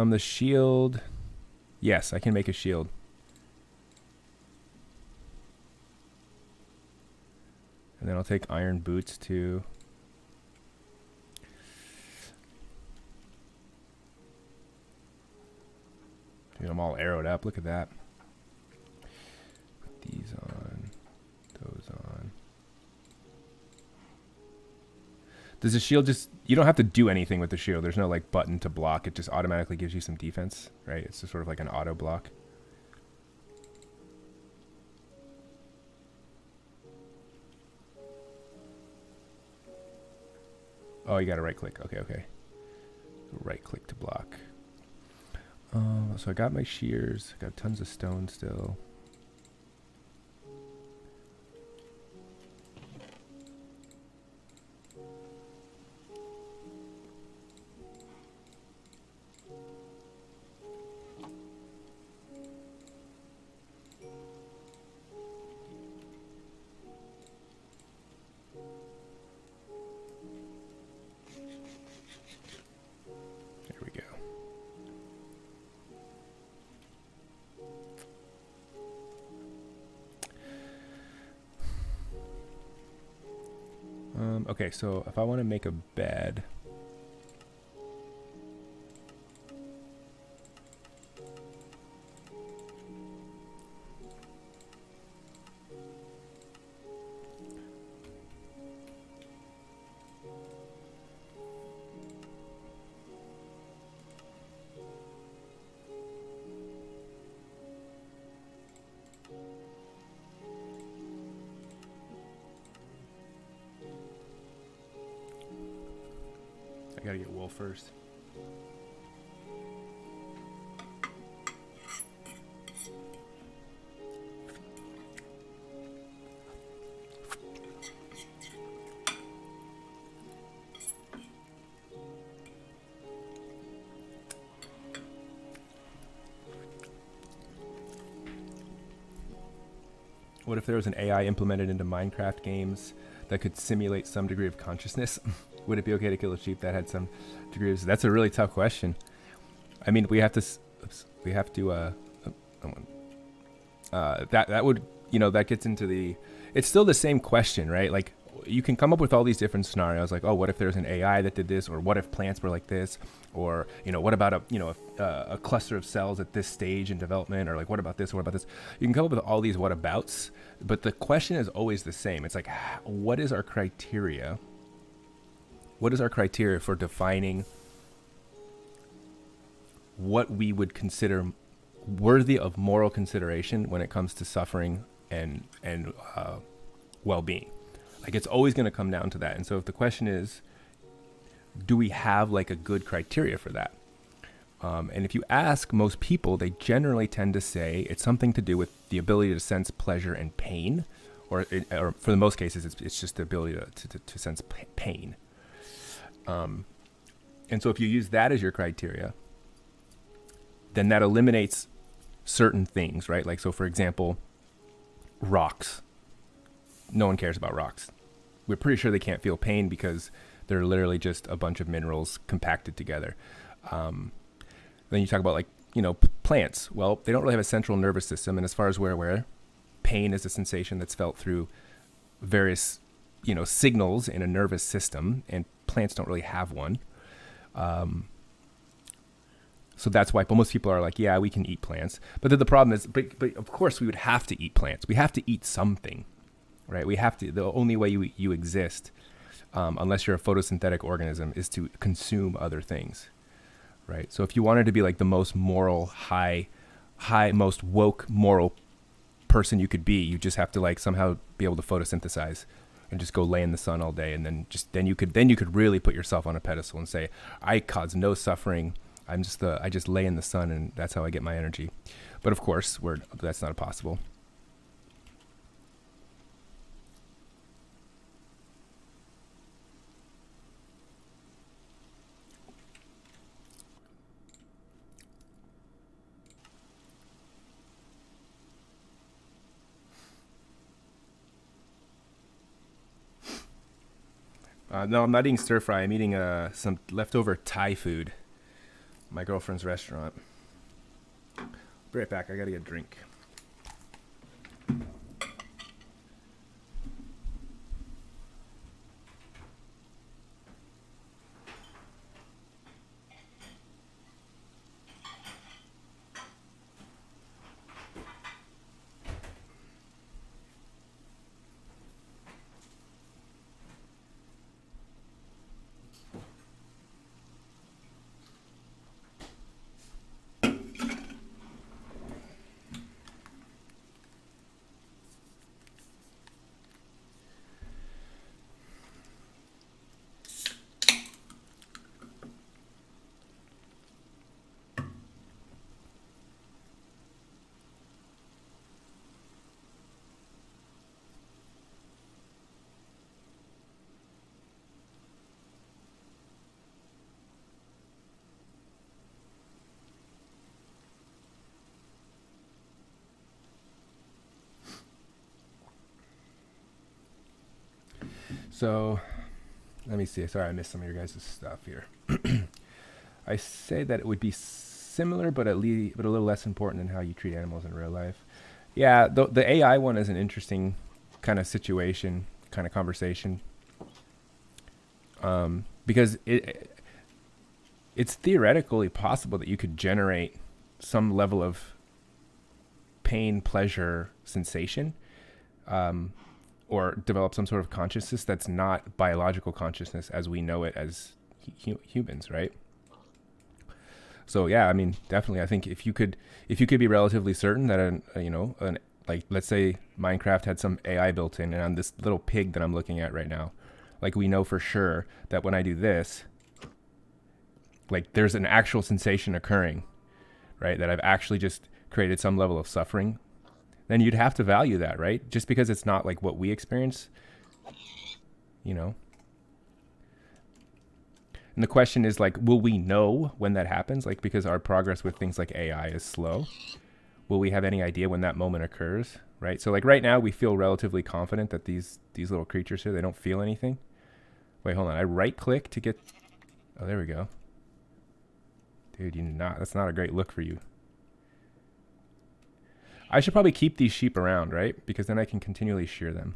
The shield. Yes, I can make a shield. And then I'll take iron boots too. Dude, I'm all arrowed up. Look at that. Put these on. Those on. Does the shield just... You don't have to do anything with the shield. There's no like button to block. It just automatically gives you some defense, right? It's just sort of like an auto block. Oh, you got to right click. Okay, okay. Right click to block. So I got my shears. I got tons of stone still. There we go. Okay, so if I want to make a bed, I gotta get wool first. What if there was an AI implemented into Minecraft games that could simulate some degree of consciousness? Would it be okay to kill a sheep that had some degree of... That's a really tough question. I mean, we have to... that would, you know, that gets into the... It's still the same question, right? Like, you can come up with all these different scenarios, like, oh, what if there's an AI that did this, or what if plants were like this, or, you know, what about a cluster of cells at this stage in development, or like, what about this, or what about this? You can come up with all these what abouts, but the question is always the same. It's like, what is our criteria? What is our criteria for defining what we would consider worthy of moral consideration when it comes to suffering and well-being? Like, it's always going to come down to that. And so if the question is, do we have like a good criteria for that? And if you ask most people, they generally tend to say it's something to do with the ability to sense pleasure and pain, or for the most cases, it's just the ability to sense pain. And so if you use that as your criteria, then that eliminates certain things, right? Like, so for example, rocks. No one cares about rocks. We're pretty sure they can't feel pain because they're literally just a bunch of minerals compacted together. Then you talk about, like, you know, plants. Well, they don't really have a central nervous system. And as far as we're aware, pain is a sensation that's felt through various, you know, signals in a nervous system, and plants don't really have one. So that's why most people are like, yeah, we can eat plants. But then the problem is, but of course we would have to eat plants. We have to eat something, right? We have to. The only way you exist, unless you're a photosynthetic organism, is to consume other things, right? So if you wanted to be like the most moral, most woke moral person you could be, you just have to like somehow be able to photosynthesize and just go lay in the sun all day, and then you could really put yourself on a pedestal and say, I cause no suffering. I just lay in the sun, and that's how I get my energy. But of course, that's not possible. No, I'm not eating stir fry. I'm eating some leftover Thai food. My girlfriend's restaurant. Be right back. I gotta get a drink. So, let me see. Sorry, I missed some of your guys' stuff here. I say that it would be similar, but a little less important than how you treat animals in real life. Yeah, the AI one is an interesting kind of situation, kind of conversation, because it's theoretically possible that you could generate some level of pain, pleasure, sensation, or develop some sort of consciousness that's not biological consciousness as we know it as humans, right? So yeah, I mean, definitely, I think if you could be relatively certain that like let's say Minecraft had some AI built in, and on this little pig that I'm looking at right now, like we know for sure that when I do this, like there's an actual sensation occurring, right? That I've actually just created some level of suffering. Then you'd have to value that, right? Just because it's not like what we experience, you know? And the question is like, will we know when that happens? Like, because our progress with things like AI is slow. Will we have any idea when that moment occurs, right? So like right now we feel relatively confident that these little creatures here, they don't feel anything. Wait, hold on. I right click to get, oh, there we go. Dude, that's not a great look for you. I should probably keep these sheep around, right? Because then I can continually shear them.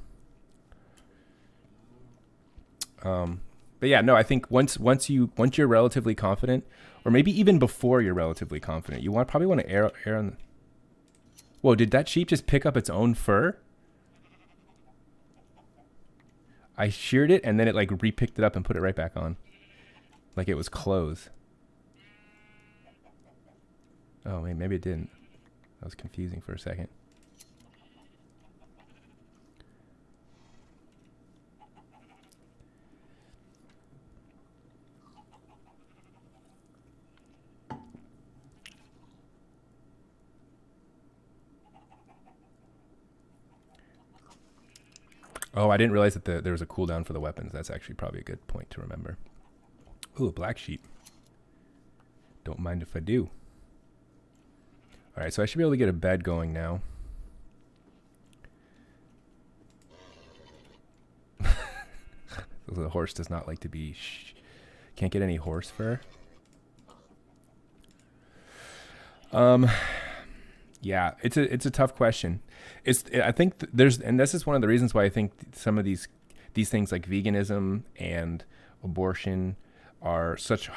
But yeah, no, I think once you're relatively confident, or maybe even before you're relatively confident, you probably want to err on the... Whoa, did that sheep just pick up its own fur? I sheared it and then it like re-picked it up and put it right back on. Like it was clothes. Oh, wait, maybe it didn't. That was confusing for a second. Oh, I didn't realize that there was a cooldown for the weapons. That's actually probably a good point to remember. Ooh, a black sheep. Don't mind if I do. All right, so I should be able to get a bed going now. The horse does not like to be... Can't get any horse fur. Yeah, it's a tough question. I think and this is one of the reasons why I think some of these things like veganism and abortion are such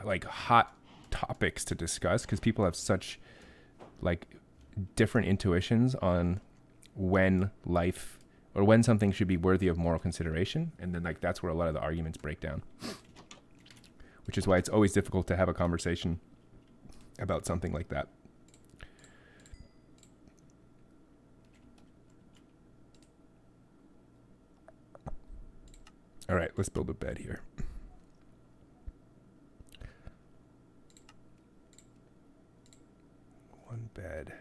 like hot topics to discuss because people have such like different intuitions on when life or when something should be worthy of moral consideration. And then like that's where a lot of the arguments break down, which is why it's always difficult to have a conversation about something like that. All right, let's build a bed here. One bed.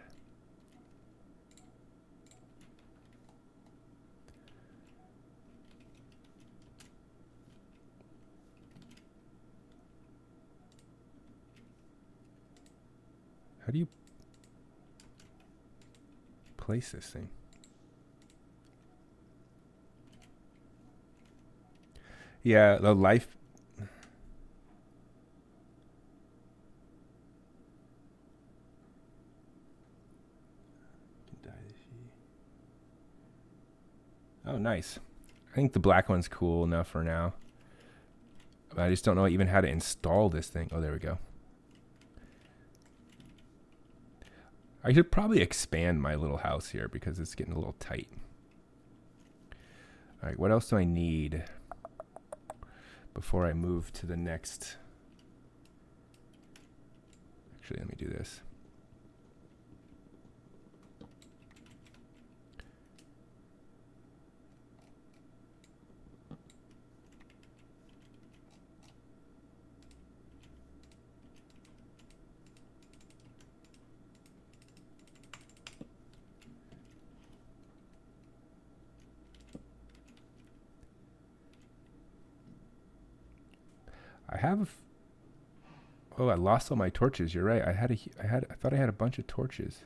How do you place this thing? Yeah, the life. Oh, nice. I think the black one's cool enough for now. I just don't know even how to install this thing. Oh, there we go. I should probably expand my little house here because it's getting a little tight. All right, what else do I need before I move to the next? Actually, let me do this. I have. Oh, I lost all my torches. You're right. I thought I had a bunch of torches.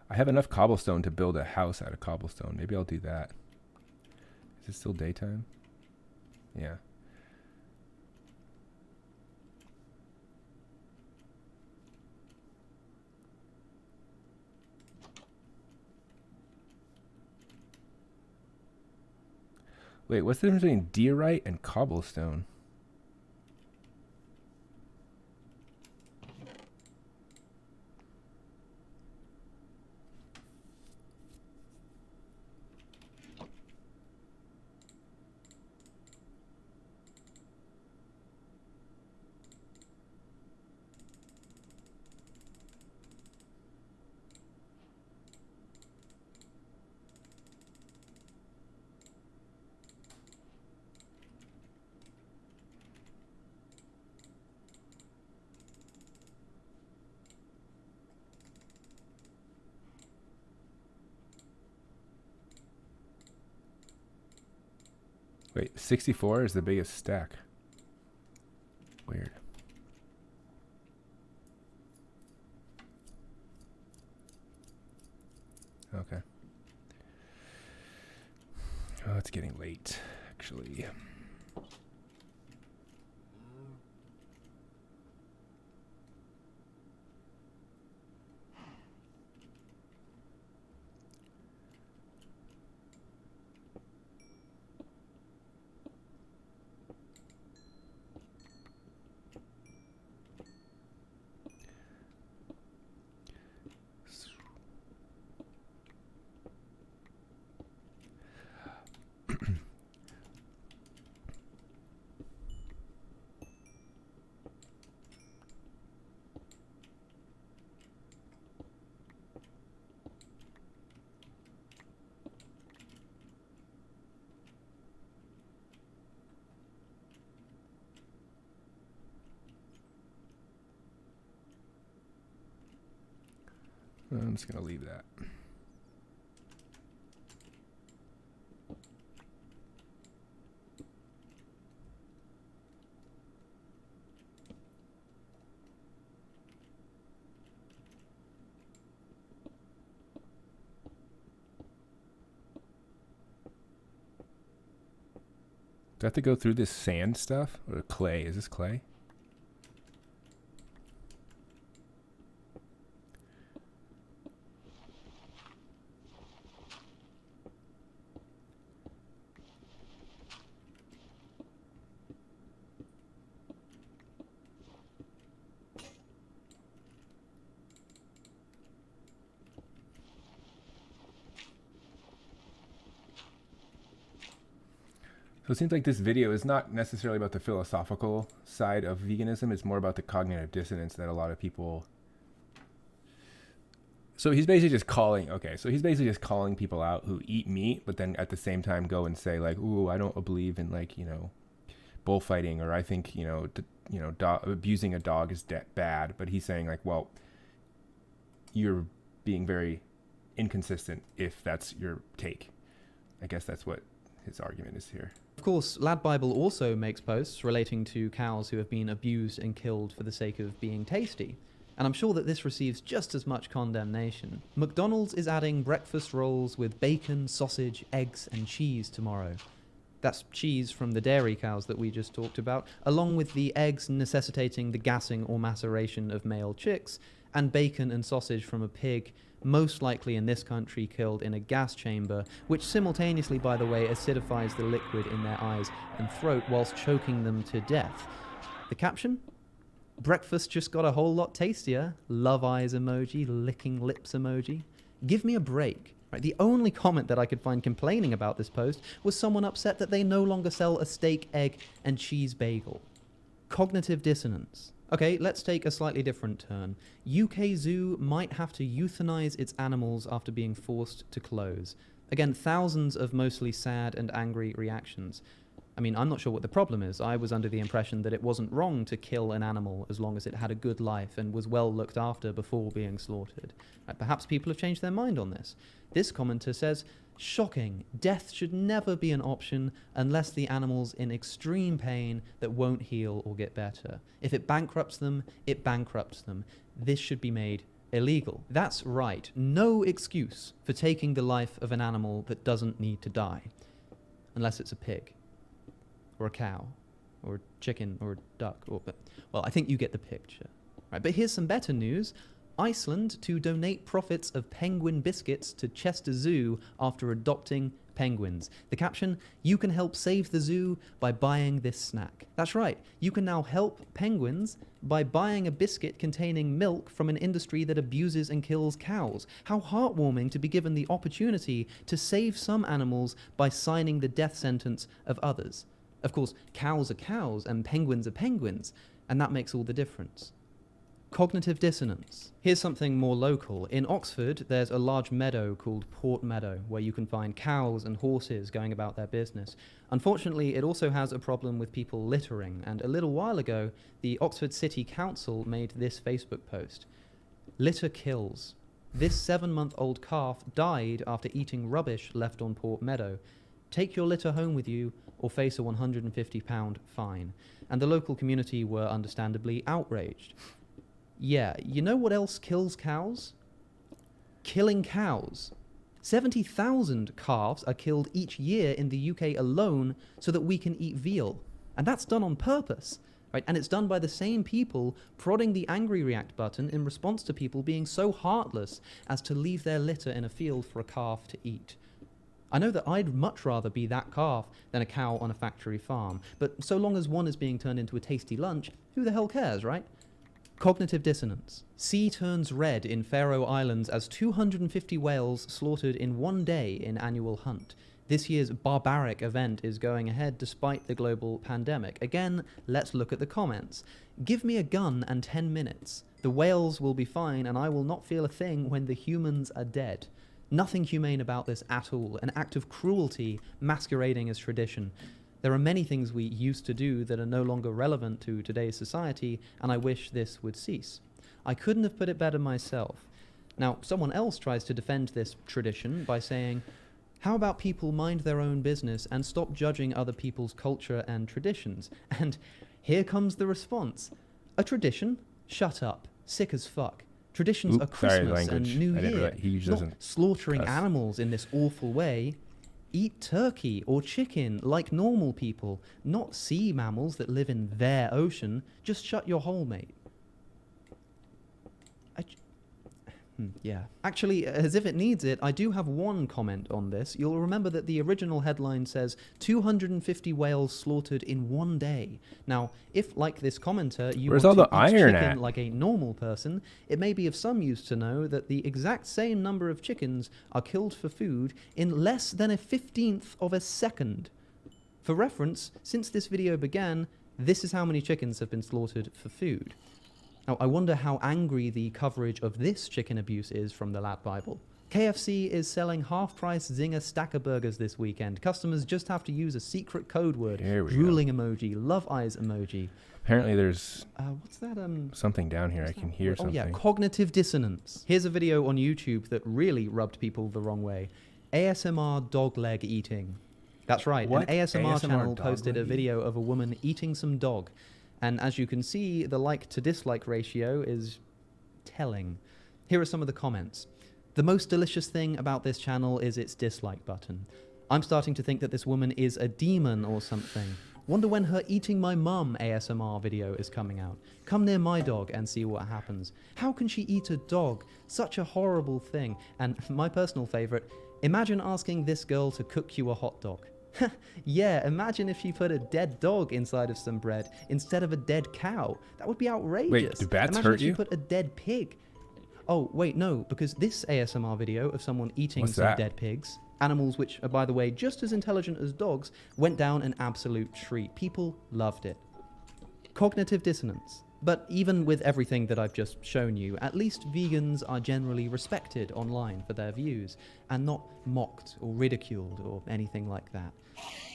I have enough cobblestone to build a house out of cobblestone. Maybe I'll do that. Is it still daytime? Yeah. Wait, what's the difference between diorite and cobblestone? Wait, 64 is the biggest stack. Weird. Okay. Oh, it's getting late, actually. I'm just going to leave that. Do I have to go through this sand stuff or clay? Is this clay? So it seems like this video is not necessarily about the philosophical side of veganism. It's more about the cognitive dissonance that a lot of people. So he's basically just calling. Okay, so he's basically just calling people out who eat meat, but then at the same time go and say like, "Ooh, I don't believe in like bullfighting," or I think abusing a dog is bad. But he's saying like, well, you're being very inconsistent if that's your take. I guess that's what his argument is here. Of course, Lad Bible also makes posts relating to cows who have been abused and killed for the sake of being tasty. And I'm sure that this receives just as much condemnation. McDonald's is adding breakfast rolls with bacon, sausage, eggs, and cheese tomorrow. That's cheese from the dairy cows that we just talked about, along with the eggs necessitating the gassing or maceration of male chicks, and bacon and sausage from a pig, most likely in this country killed in a gas chamber, which simultaneously, by the way, acidifies the liquid in their eyes and throat whilst choking them to death. The caption? Breakfast just got a whole lot tastier. Love eyes emoji, licking lips emoji. Give me a break. Right, the only comment that I could find complaining about this post was someone upset that they no longer sell a steak, egg, and cheese bagel. Cognitive dissonance. Okay, let's take a slightly different turn. UK Zoo might have to euthanize its animals after being forced to close. Again, thousands of mostly sad and angry reactions. I mean, I'm not sure what the problem is. I was under the impression that it wasn't wrong to kill an animal as long as it had a good life and was well looked after before being slaughtered. Perhaps people have changed their mind on this. This commenter says, shocking, death should never be an option unless the animal's in extreme pain that won't heal or get better. If it bankrupts them, it bankrupts them. This should be made illegal. That's right, no excuse for taking the life of an animal that doesn't need to die. Unless it's a pig. Or a cow, or a chicken, or a duck, well, I think you get the picture. Right, but here's some better news. Iceland to donate profits of penguin biscuits to Chester Zoo after adopting penguins. The caption, you can help save the zoo by buying this snack. That's right, you can now help penguins by buying a biscuit containing milk from an industry that abuses and kills cows. How heartwarming to be given the opportunity to save some animals by signing the death sentence of others. Of course, cows are cows and penguins are penguins, and that makes all the difference. Cognitive dissonance. Here's something more local. In Oxford, there's a large meadow called Port Meadow, where you can find cows and horses going about their business. Unfortunately, it also has a problem with people littering, and a little while ago, the Oxford City Council made this Facebook post. Litter kills. This 7-month-old calf died after eating rubbish left on Port Meadow. Take your litter home with you or face a £150 fine. And the local community were understandably outraged. Yeah, you know what else kills cows? Killing cows. 70,000 calves are killed each year in the UK alone so that we can eat veal. And that's done on purpose, right? And it's done by the same people prodding the angry react button in response to people being so heartless as to leave their litter in a field for a calf to eat. I know that I'd much rather be that calf than a cow on a factory farm, but so long as one is being turned into a tasty lunch, who the hell cares, right? Cognitive dissonance. Sea turns red in Faroe Islands as 250 whales slaughtered in one day in annual hunt. This year's barbaric event is going ahead despite the global pandemic. Again, let's look at the comments. Give me a gun and 10 minutes. The whales will be fine and I will not feel a thing when the humans are dead. Nothing humane about this at all, an act of cruelty masquerading as tradition. There are many things we used to do that are no longer relevant to today's society, and I wish this would cease. I couldn't have put it better myself. Now, someone else tries to defend this tradition by saying, how about people mind their own business and stop judging other people's culture and traditions? And here comes the response. A tradition? Shut up. Sick as fuck. Traditions are Christmas and New Year. He not slaughtering animals in this awful way. Eat turkey or chicken like normal people, not sea mammals that live in their ocean. Just shut your hole, mate. Yeah. Actually, as if it needs it, I do have one comment on this. You'll remember that the original headline says 250 whales slaughtered in one day. Now, if, like this commenter, you Where's want all to the eat iron chicken at? like a normal person, it may be of some use to know that the exact same number of chickens are killed for food in less than a 15th of a second. For reference, since this video began, this is how many chickens have been slaughtered for food. Now, I wonder how angry the coverage of this chicken abuse is from the Lad Bible. KFC is selling half-price Zinger Stacker burgers this weekend. Customers just have to use a secret code word, Here we drooling emoji, love eyes emoji. Apparently there's What's that? something down here. I can hear something. Oh yeah, cognitive dissonance. Here's a video on YouTube that really rubbed people the wrong way. ASMR dog leg eating. That's right, What? an ASMR channel dog posted a leg video of a woman eating some dog. And as you can see, the like to dislike ratio is telling. Here are some of the comments. The most delicious thing about this channel is its dislike button. I'm starting to think that this woman is a demon or something. Wonder when her eating my mum ASMR video is coming out. Come near my dog and see what happens. How can she eat a dog? Such a horrible thing. And my personal favorite, imagine asking this girl to cook you a hot dog. Yeah, imagine if you put a dead dog inside of some bread instead of a dead cow. That would be outrageous. Wait, do bats imagine hurt if you you? put a dead pig. Oh, wait, no, because this ASMR video of someone eating What's some that? dead pigs, animals which are, by the way, just as intelligent as dogs, went down an absolute treat. People loved it. Cognitive dissonance. But even with everything that I've just shown you, at least vegans are generally respected online for their views, and not mocked or ridiculed or anything like that.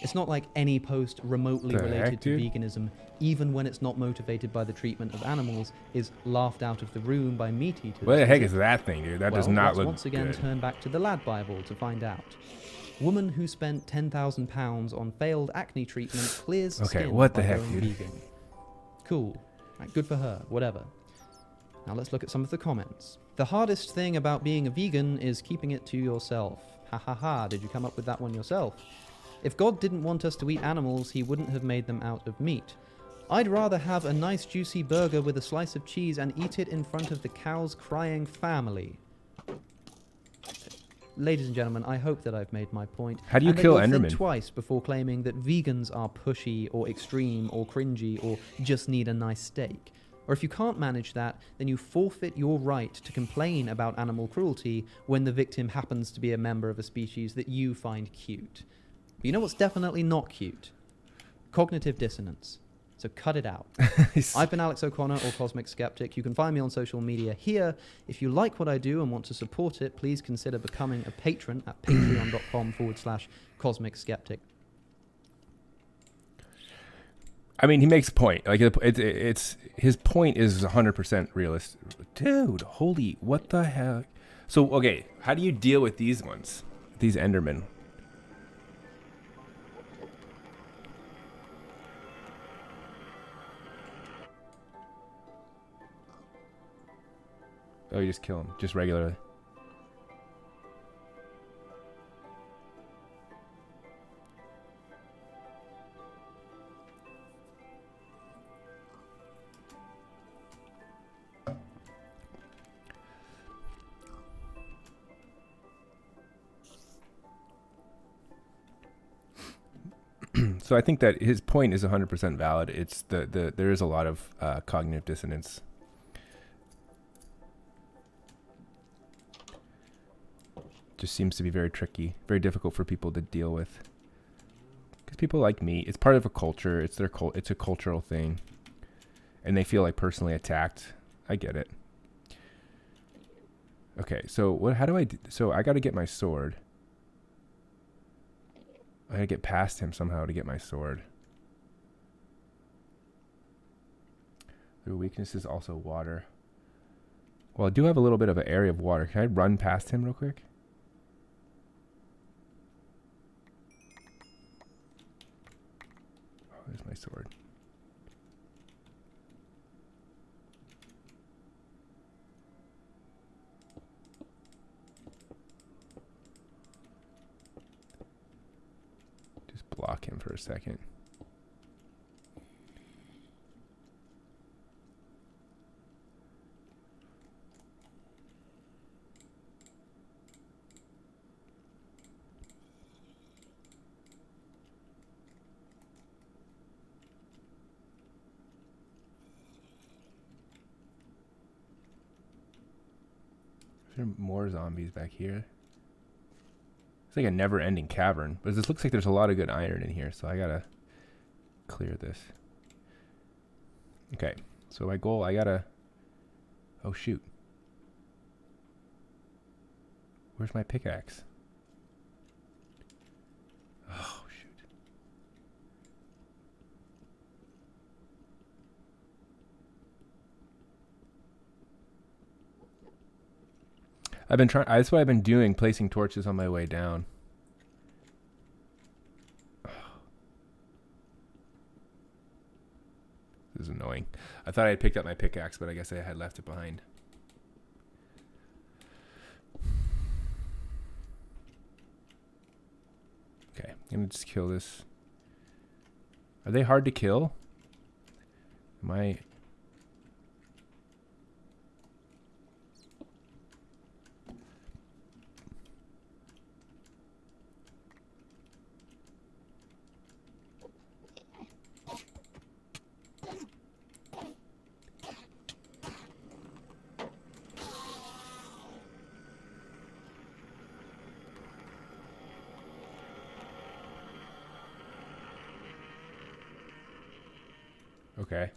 It's not like any post remotely The related heck, to dude? veganism, even when it's not motivated by the treatment of animals, is laughed out of the room by meat eaters. What the heck is that thing, dude? That does Well, not let's look once again good. turn back to the Lad Bible to find out. Woman who spent £10,000 on failed acne treatment clears Okay, skin what the by heck, going dude? vegan. Cool. Right, good for her, whatever. Now let's look at some of the comments. The hardest thing about being a vegan is keeping it to yourself. Ha ha ha, did you come up with that one yourself? If God didn't want us to eat animals, he wouldn't have made them out of meat. I'd rather have a nice juicy burger with a slice of cheese and eat it in front of the cow's crying family. Ladies and gentlemen, I hope that I've made my point. How do you and that kill you'll think Enderman? twice before claiming that vegans are pushy or extreme or cringy or just need a nice steak. Or if you can't manage that, then you forfeit your right to complain about animal cruelty when the victim happens to be a member of a species that you find cute. But you know what's definitely not cute? Cognitive dissonance. So cut it out. I've been Alex O'Connor or Cosmic Skeptic. You can find me on social media here. If you like what I do and want to support it, please consider becoming a patron at patreon.com/Cosmic Skeptic. I mean, he makes a point. Like it's his point is 100% realistic. Dude, holy, what the heck? So, okay, how do you deal with these ones? These Endermen? Oh, you just kill them, just regularly. So I think that his point is 100% valid. It's there is a lot of cognitive dissonance. Just seems to be very tricky, very difficult for people to deal with. Because people like meat, it's part of a culture. It's their it's a cultural thing, and they feel like personally attacked. I get it. Okay, so what? How do I? So I got to get my sword. I gotta get past him somehow to get my sword. Their weakness is also water. Well, I do have a little bit of an area of water. Can I run past him real quick? Oh, there's my sword. block him for a second. There are more zombies back here. It's like a never-ending cavern, but this looks like there's a lot of good iron in here, so I gotta clear this. Okay, so my goal, I gotta... Oh, shoot. Where's my pickaxe? Oh, shoot. I've been trying... That's what I've been doing, placing torches on my way down. This is annoying. I thought I had picked up my pickaxe, but I guess I had left it behind. Okay, I'm gonna just kill this. Are they hard to kill? Am I... Okay.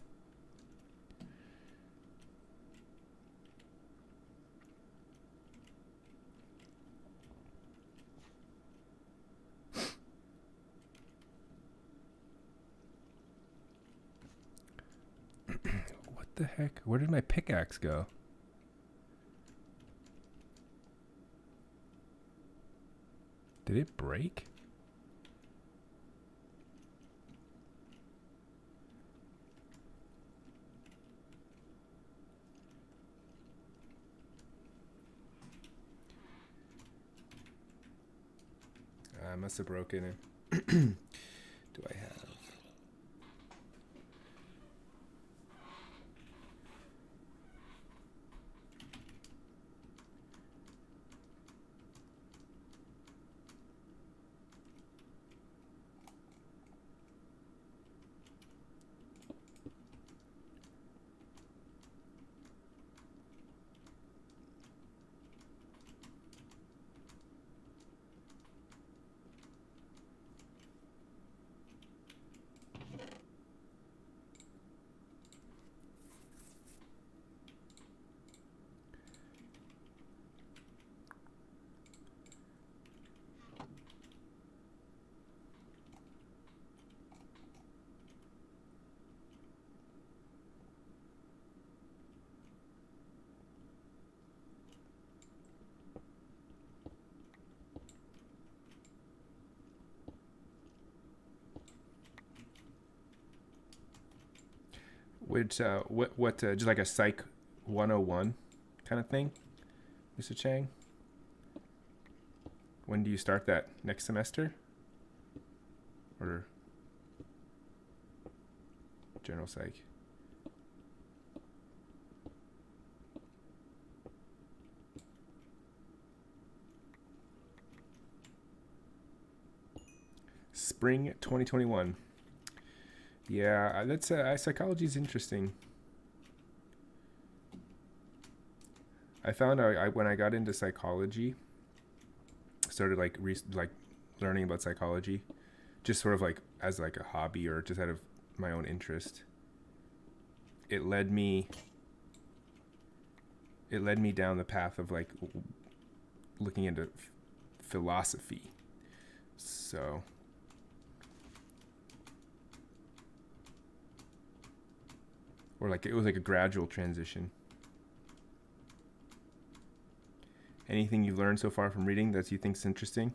What the heck? Where did my pickaxe go? Did it break? I must have broken it. Do I have? Which what just like a Psych 101 kind of thing, Mr. Chang? When do you start that? Next semester? Or general psych? Spring 2021. Yeah, that's psychology is interesting. I found I when I got into psychology, started like learning about psychology, just sort of like as like a hobby or just out of my own interest. It led me down the path of like looking into philosophy. So or like it was like a gradual transition. Anything you've learned so far from reading that you think's interesting?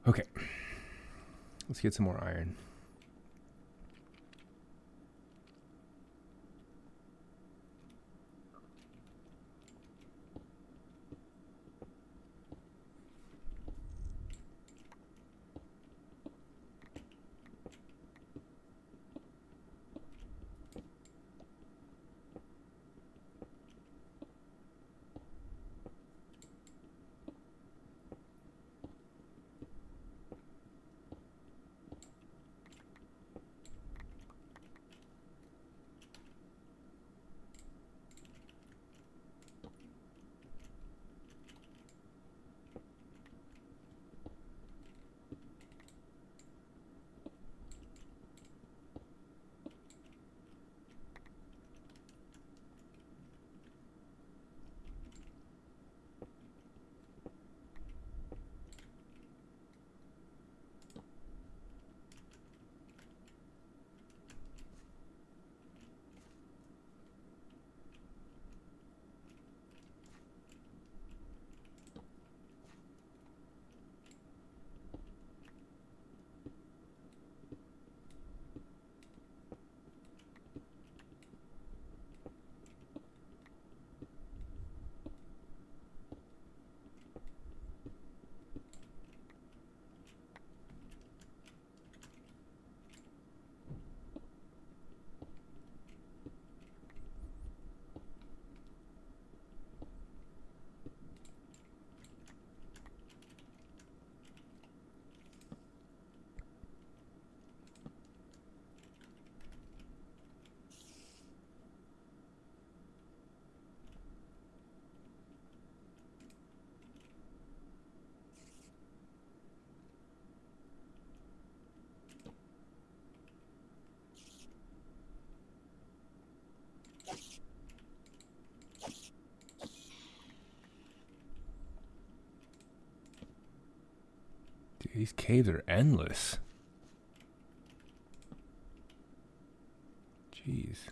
Okay. Let's get some more iron. Dude, these caves are endless. Jeez.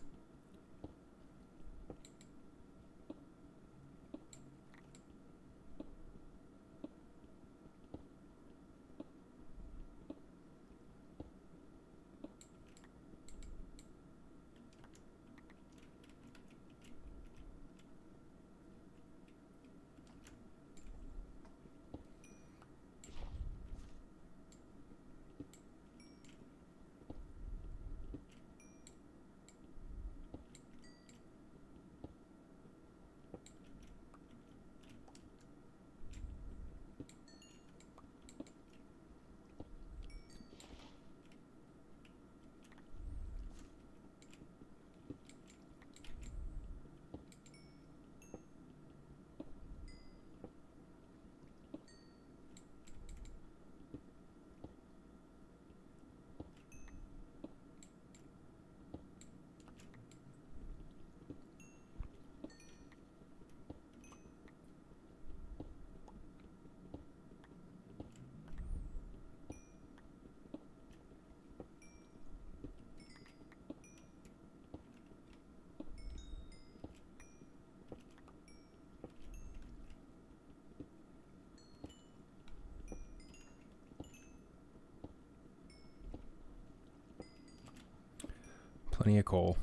Plenty of coal.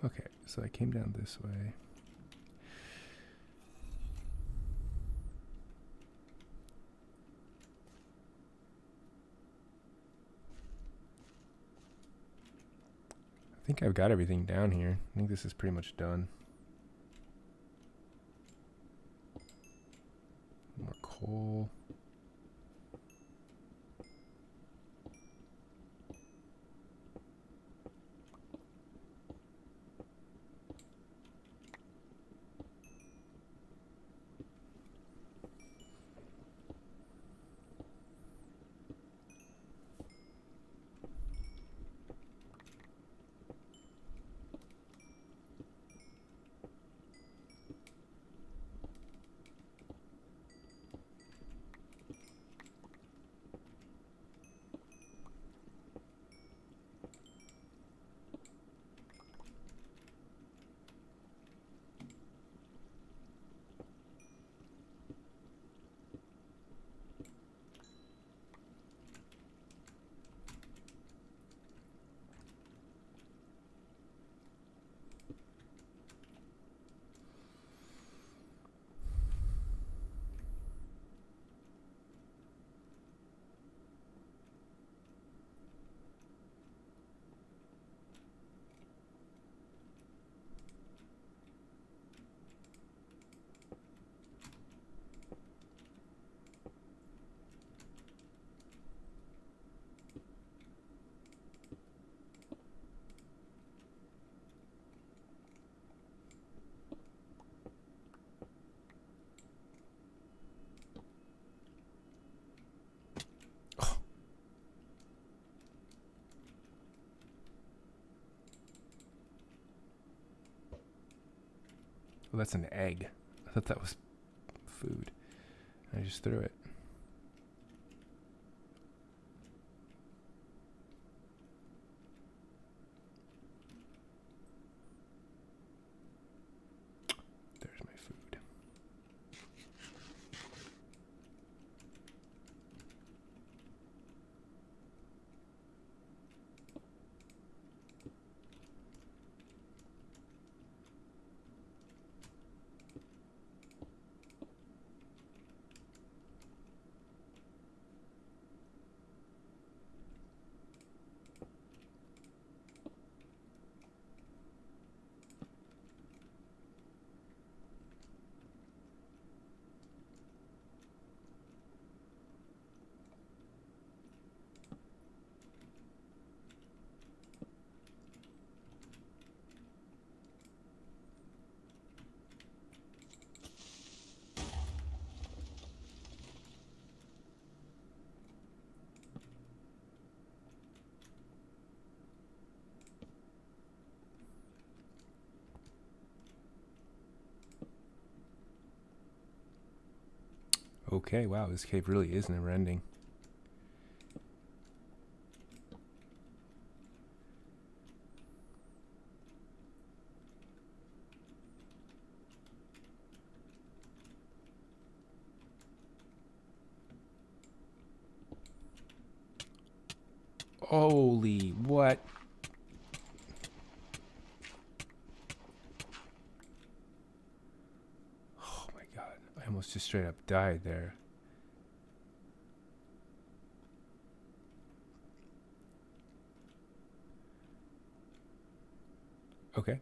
Okay, so I came down this way. I think I've got everything down here. I think this is pretty much done. More coal. Well, that's an egg. I thought that was food. I just threw it. There's my food. Okay, wow, this cave really is never ending. Holy, what? Oh my god, I almost just straight up died there. Okay.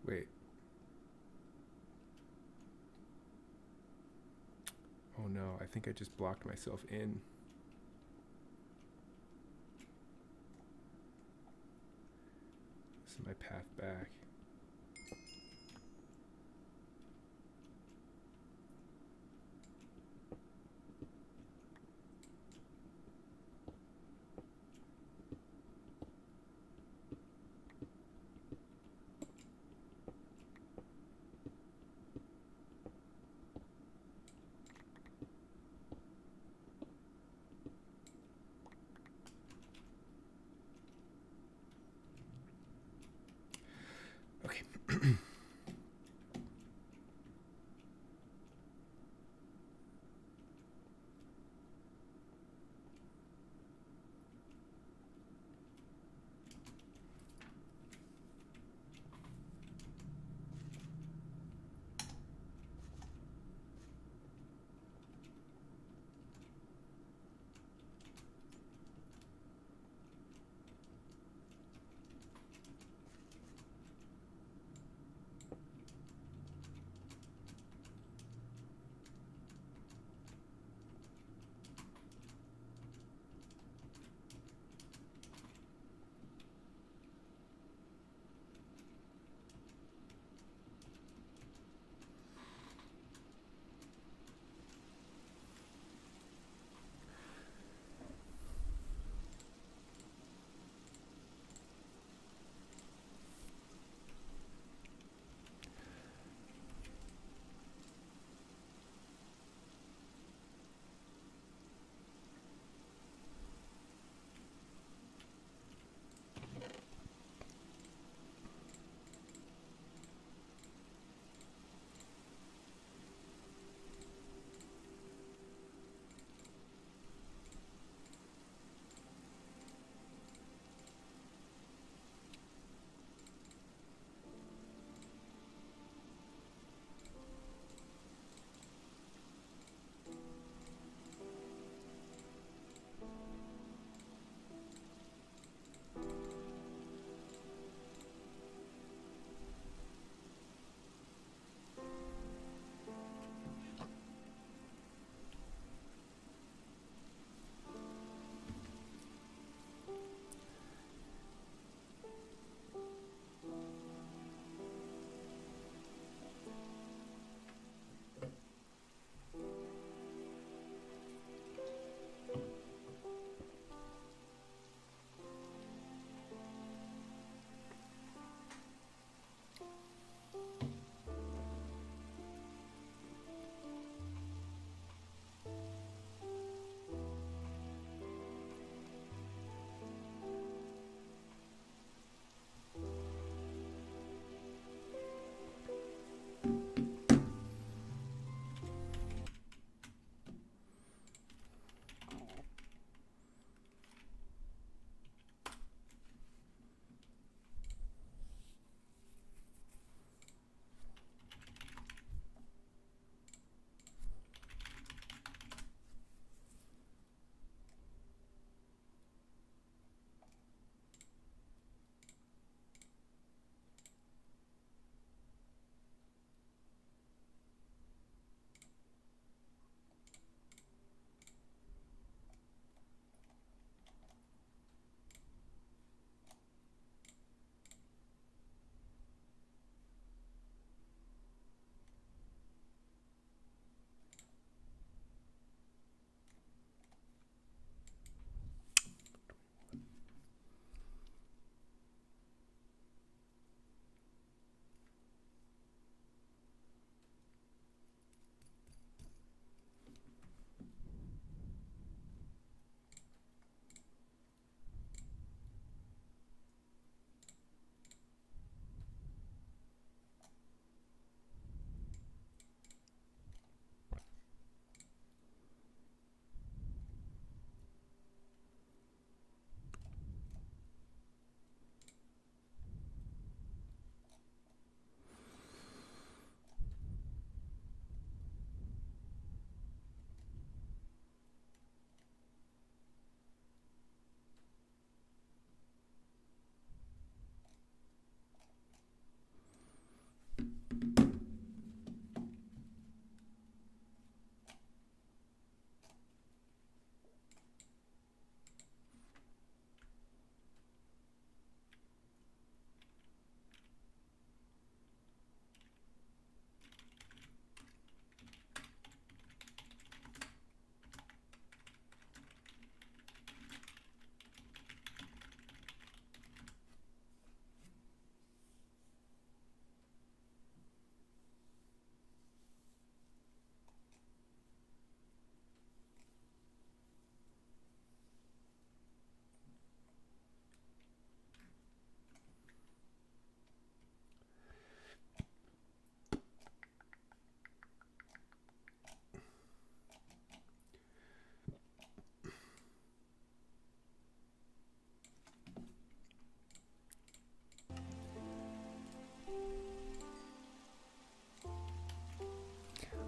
Wait. Oh no, I think I just blocked myself in. This is my path back.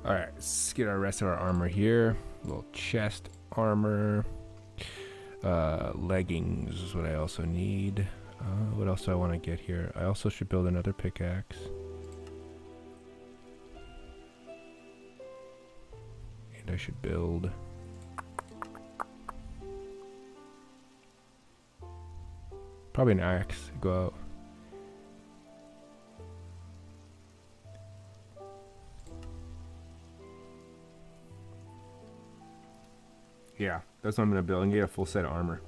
All right, let's get our rest of our armor here. Little chest armor. Leggings is what I also need. What else do I want to get here? I also should build another pickaxe. And I should build... probably an axe. Go out. Yeah, that's what I'm going to build and get a full set of armor.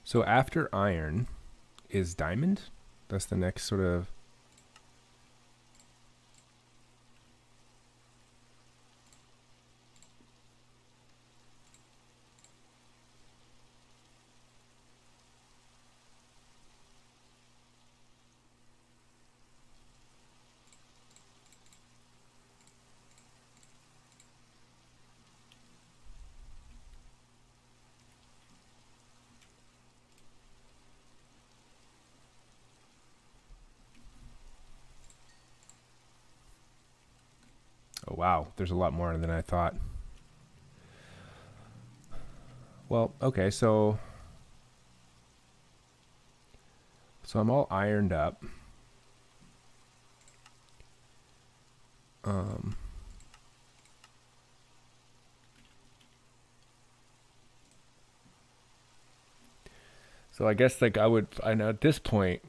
So after iron is diamond. That's the next sort of... Oh, wow. There's a lot more than I thought. Well, okay, so I'm all ironed up. So I guess like I know at this point,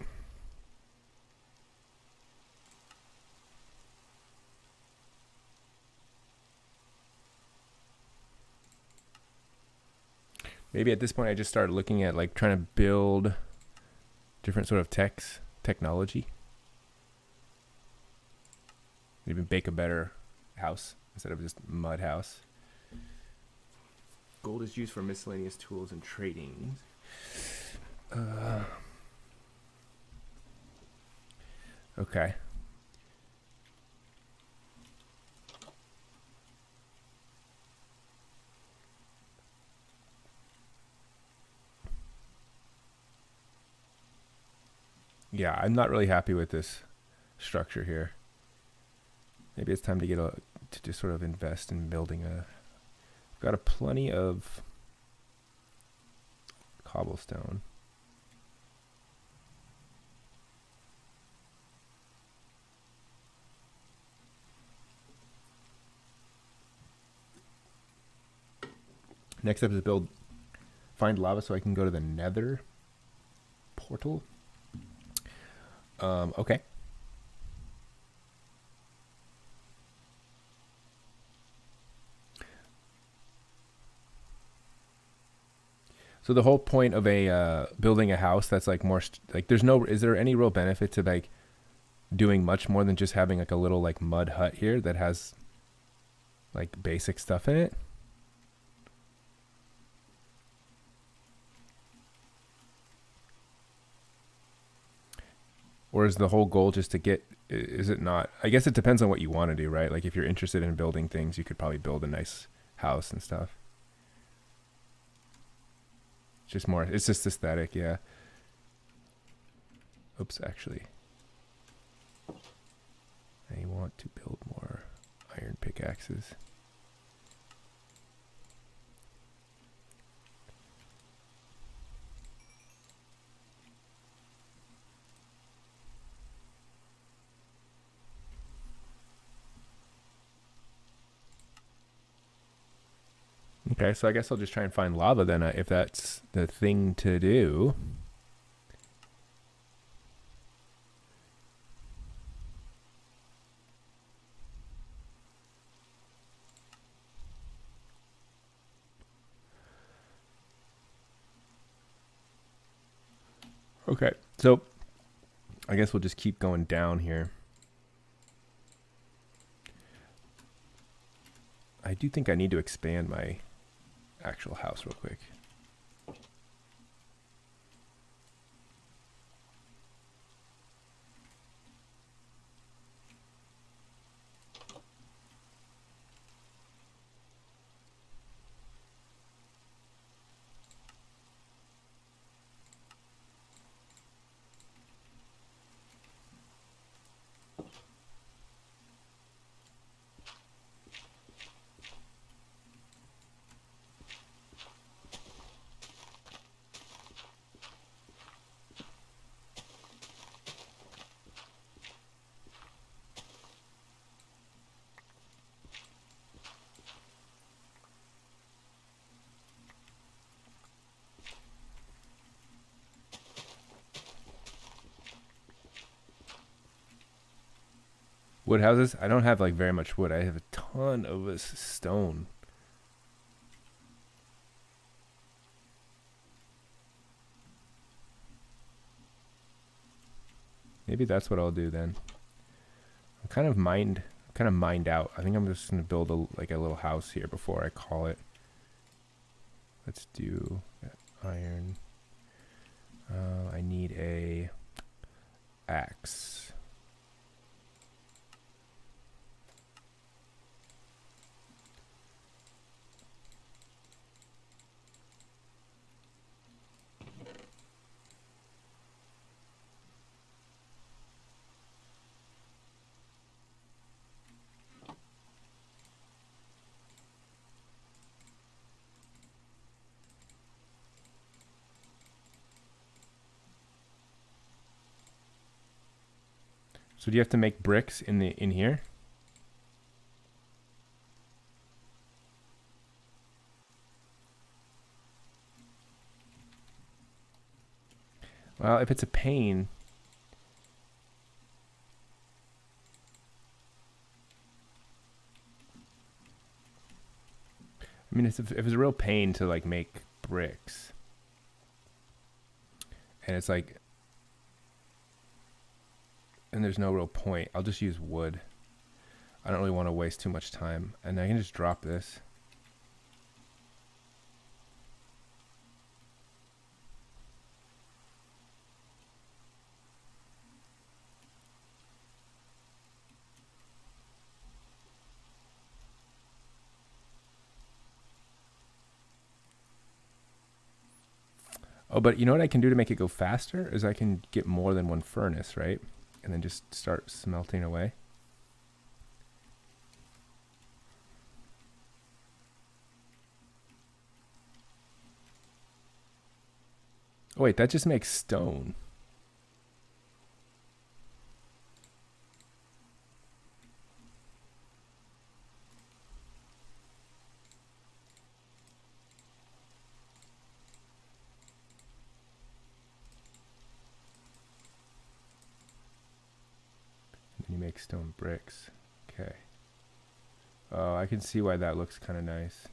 maybe at this point I just started looking at like trying to build different sort of technology. Maybe make a better house instead of just mud house. Gold is used for miscellaneous tools and trading. Okay. Yeah, I'm not really happy with this structure here. Maybe it's time to to just sort of invest in building a... Got a plenty of cobblestone. Next up is find lava so I can go to the Nether portal. Okay. So the whole point of a building a house that's like more like is there any real benefit to like doing much more than just having like a little like mud hut here that has like basic stuff in it? Or is the whole goal just to get, is it not? I guess it depends on what you want to do, right? Like if you're interested in building things, you could probably build a nice house and stuff. It's just aesthetic, yeah. Oops, actually. I want to build more iron pickaxes. Okay, so I guess I'll just try and find lava then, if that's the thing to do. Okay, So I guess we'll just keep going down here. I do think I need to expand my actual house real quick. Wood houses? I don't have like very much wood. I have a ton of this stone. Maybe that's what I'll do then. I'm kind of mined out. I think I'm just gonna build a little house here before I call it. Let's do iron. I need a axe. So do you have to make bricks in here? Well, if it's a pain, I mean, if it's a real pain to like make bricks, and it's like, and there's no real point, I'll just use wood. I don't really want to waste too much time, and I can just drop this. Oh, but you know what I can do to make it go faster is I can get more than one furnace, right? And then just start smelting away. Oh wait, that just makes stone. You make stone bricks. Okay. Oh, I can see why that looks kind of nice.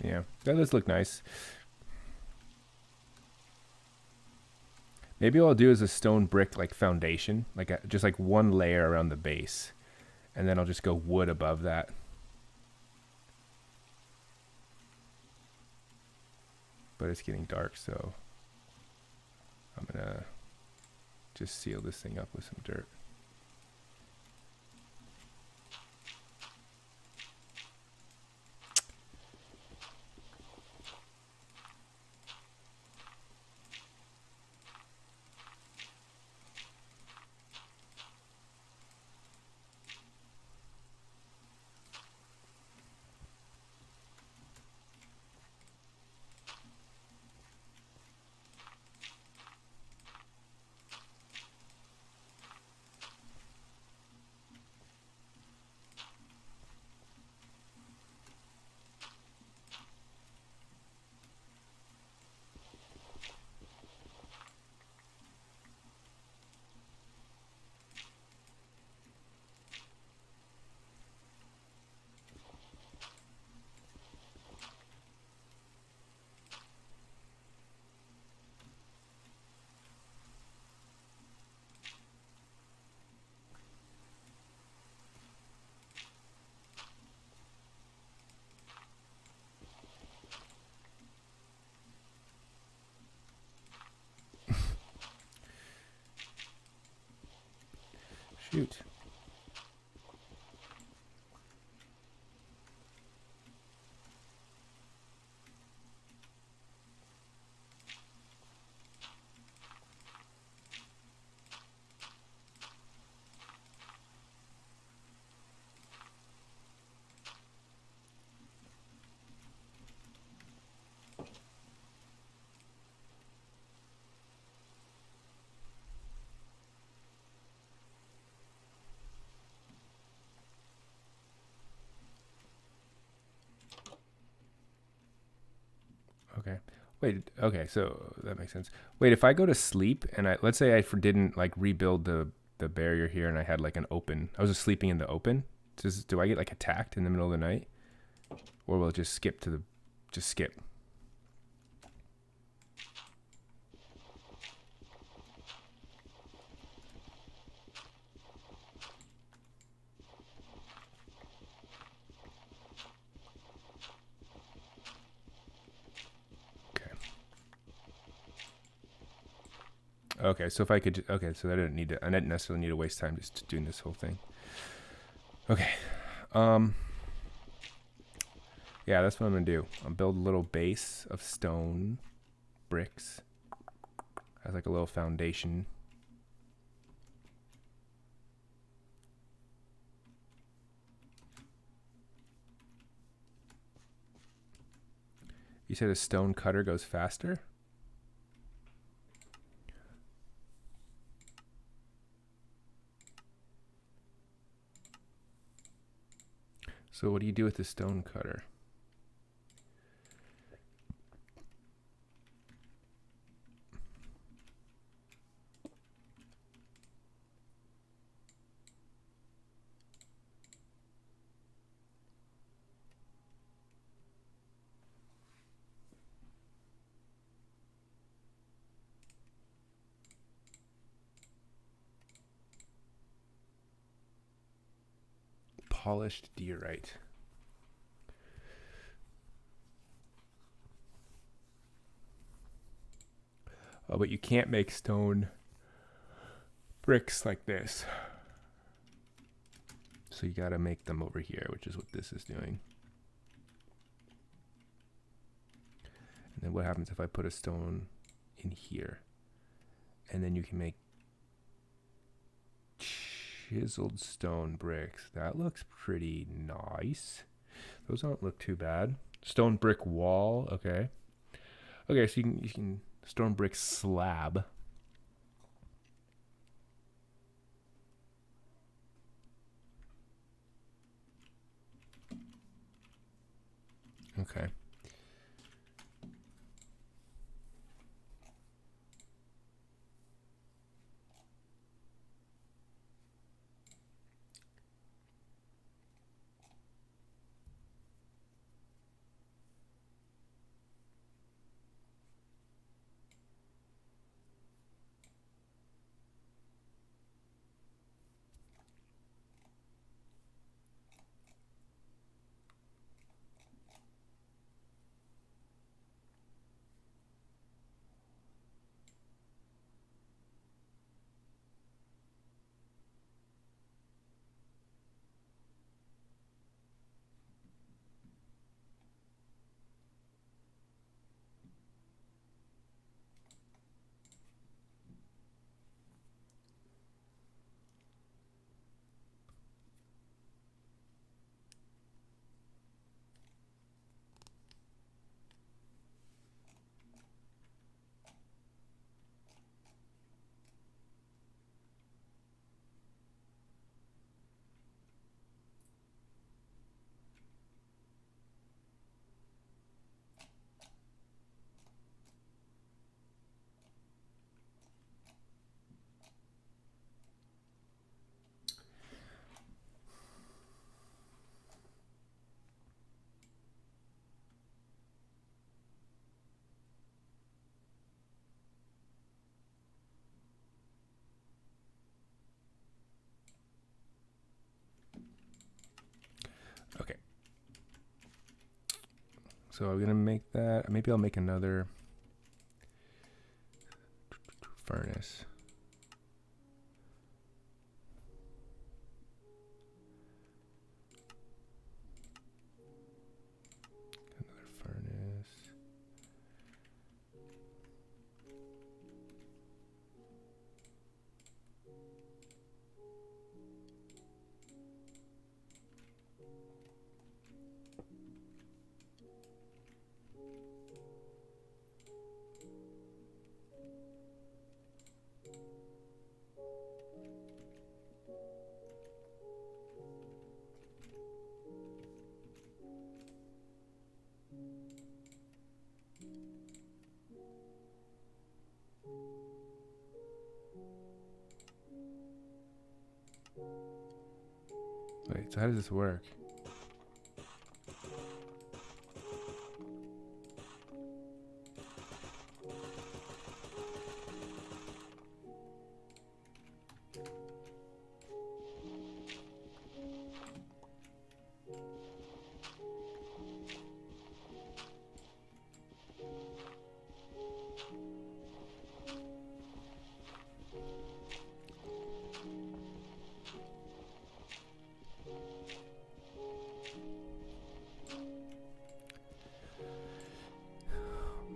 Yeah, that does look nice. Maybe what I'll do is a stone brick like foundation, like just like one layer around the base, and then I'll just go wood above that. But it's getting dark, so I'm gonna just seal this thing up with some dirt. Shoot. Okay. Wait. Okay. So that makes sense. Wait. If I go to sleep and let's say I didn't like rebuild the barrier here, and I had like an open. I was just sleeping in the open. Do I get like attacked in the middle of the night, or will it just skip to the just skip? Okay, so if I could, okay, so I didn't necessarily need to waste time just doing this whole thing. Okay, yeah, that's what I'm gonna do. I'll build a little base of stone bricks as like a little foundation. You said a stone cutter goes faster? So what do you do with the stone cutter? Polished diorite. Oh, but you can't make stone bricks like this. So you gotta make them over here, which is what this is doing. And then what happens if I put a stone in here? And then you can make chiseled stone bricks. That looks pretty nice. Those don't look too bad. Stone brick wall, okay. Okay, so you can stone brick slab. Okay. Okay. So I'm gonna make that. Maybe I'll make another furnace. Wait, so how does this work?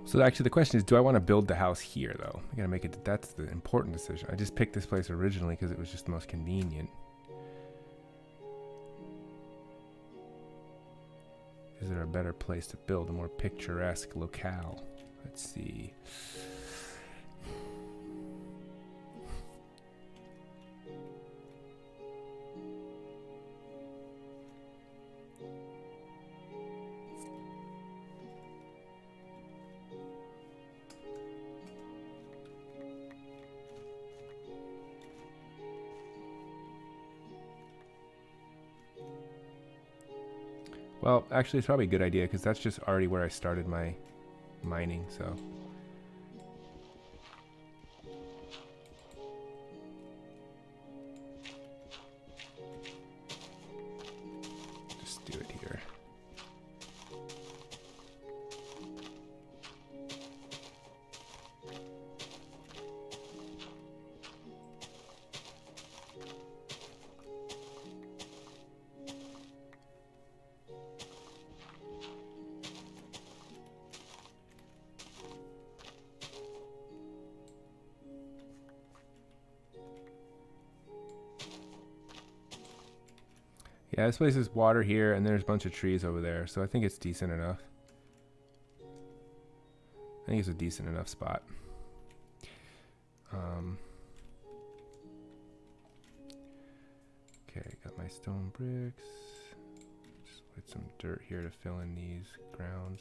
So actually the question is, do I want to build the house here though? I gotta make it, that's the important decision. I just picked this place originally because it was just the most convenient. Is there a better place to build, a more picturesque locale? Let's see. Well, actually, it's probably a good idea because that's just already where I started my mining, so. Just do it here. Yeah, this place is water here, and there's a bunch of trees over there, so I think it's decent enough. I think it's a decent enough spot. Okay, got my stone bricks. Just put some dirt here to fill in these grounds.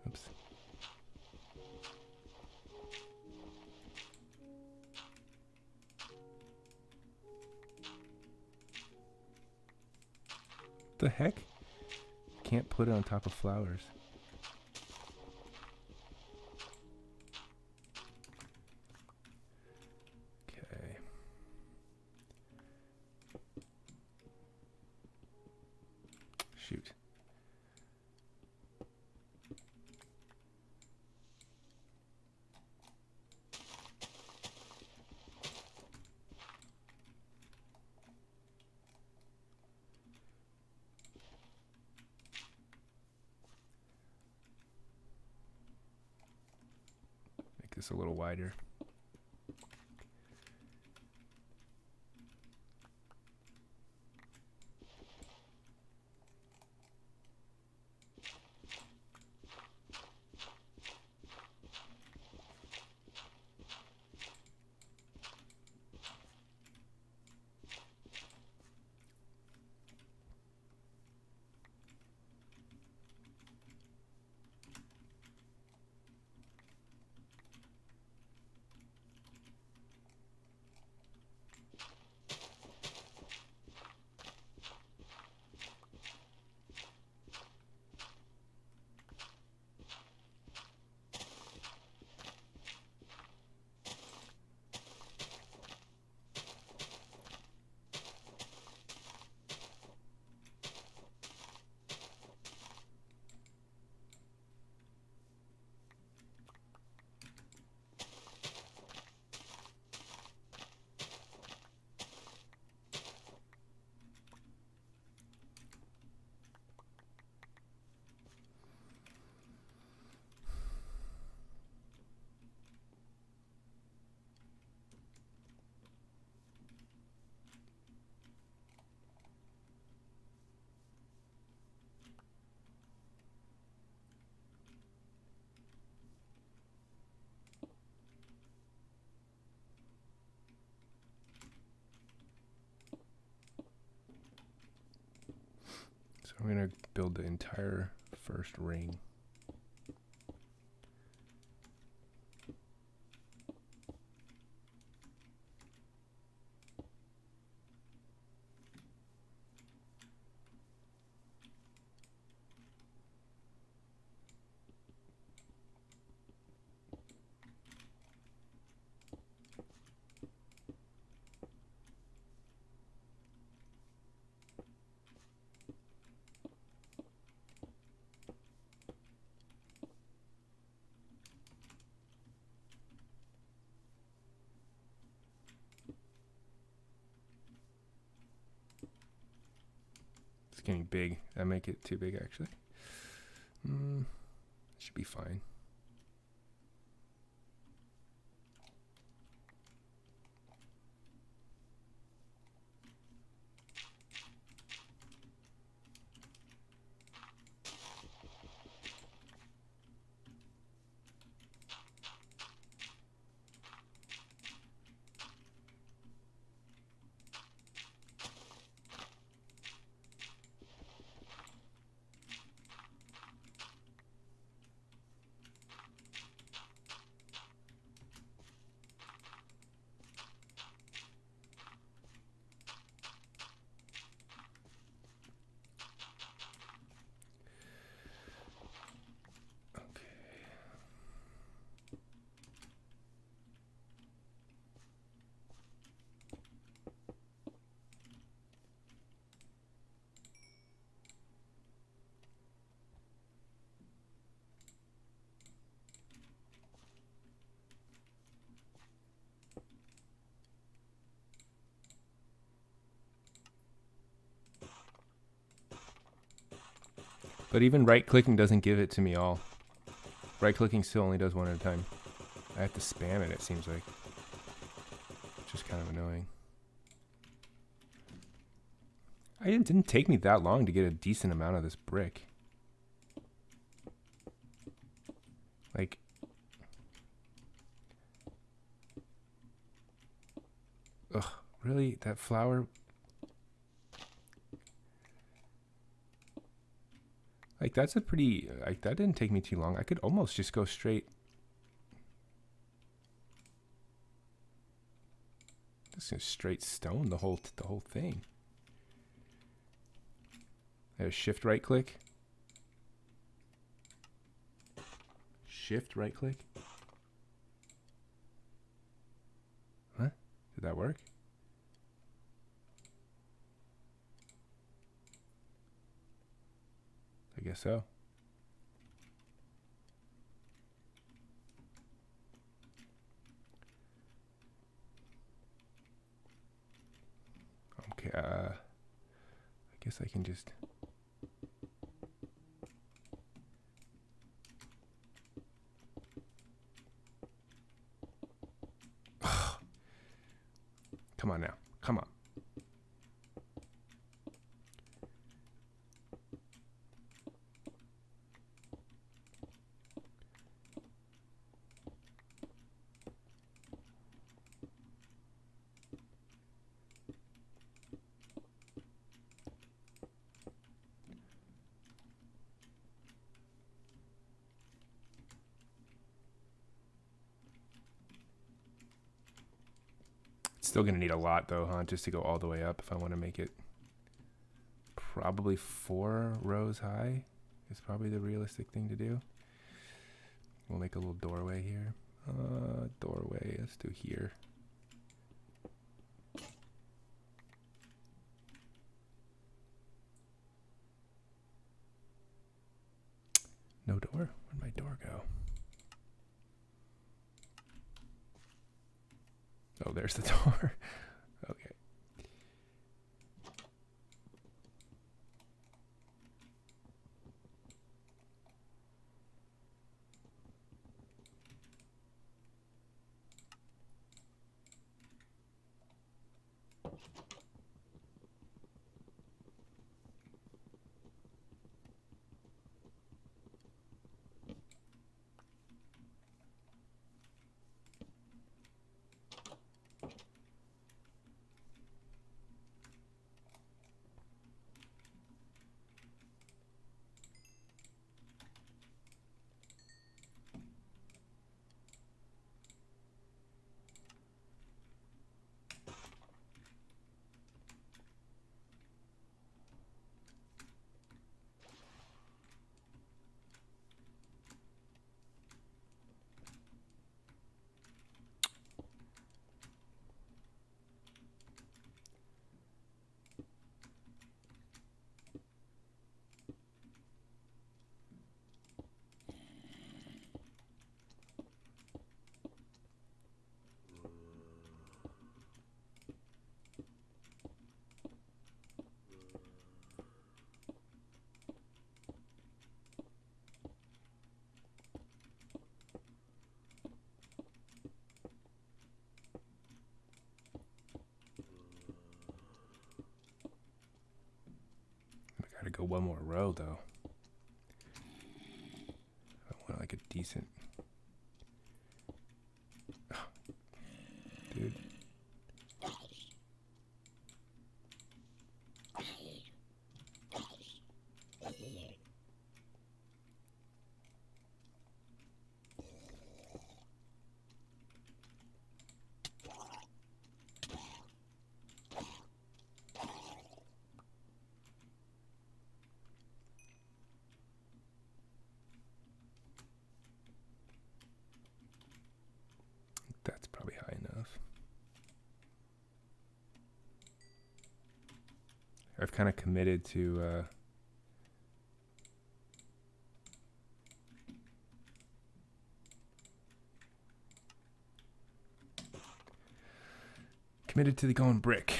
Oops. The heck? Can't put it on top of flowers. Okay. Shoot. This a little wider. So I'm going to build the entire first ring. getting big. I make it too big, actually. Should be fine. But even right-clicking doesn't give it to me all. Right-clicking still only does one at a time. I have to spam it, it seems like. Which is kind of annoying. It didn't take me that long to get a decent amount of this brick. Like... Ugh, really? That flower... Like, that's a pretty... Like, that didn't take me too long. I could almost just go straight... Just straight stone the whole thing. There's shift right click. Shift right click. Huh? Did that work? I guess so. Okay, I guess I can just... Come on now. Come on. Still gonna need a lot though, huh? Just to go all the way up if I want to make it probably 4 rows high is probably the realistic thing to do. We'll make a little doorway here. Doorway, let's do here. No door? Where'd my door go? Oh, there's the door. Okay. Gotta go one more row though. I want like a decent. Dude. That's probably high enough. I've kind of committed to the going brick.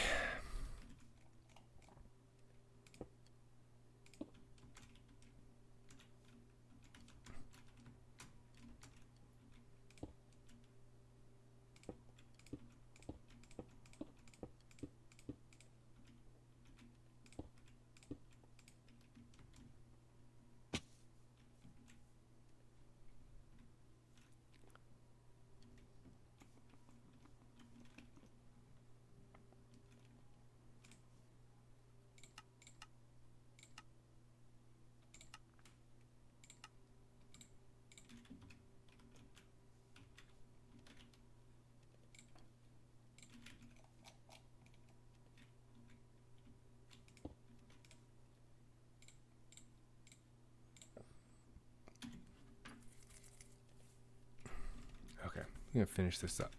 Okay, I'm gonna finish this up.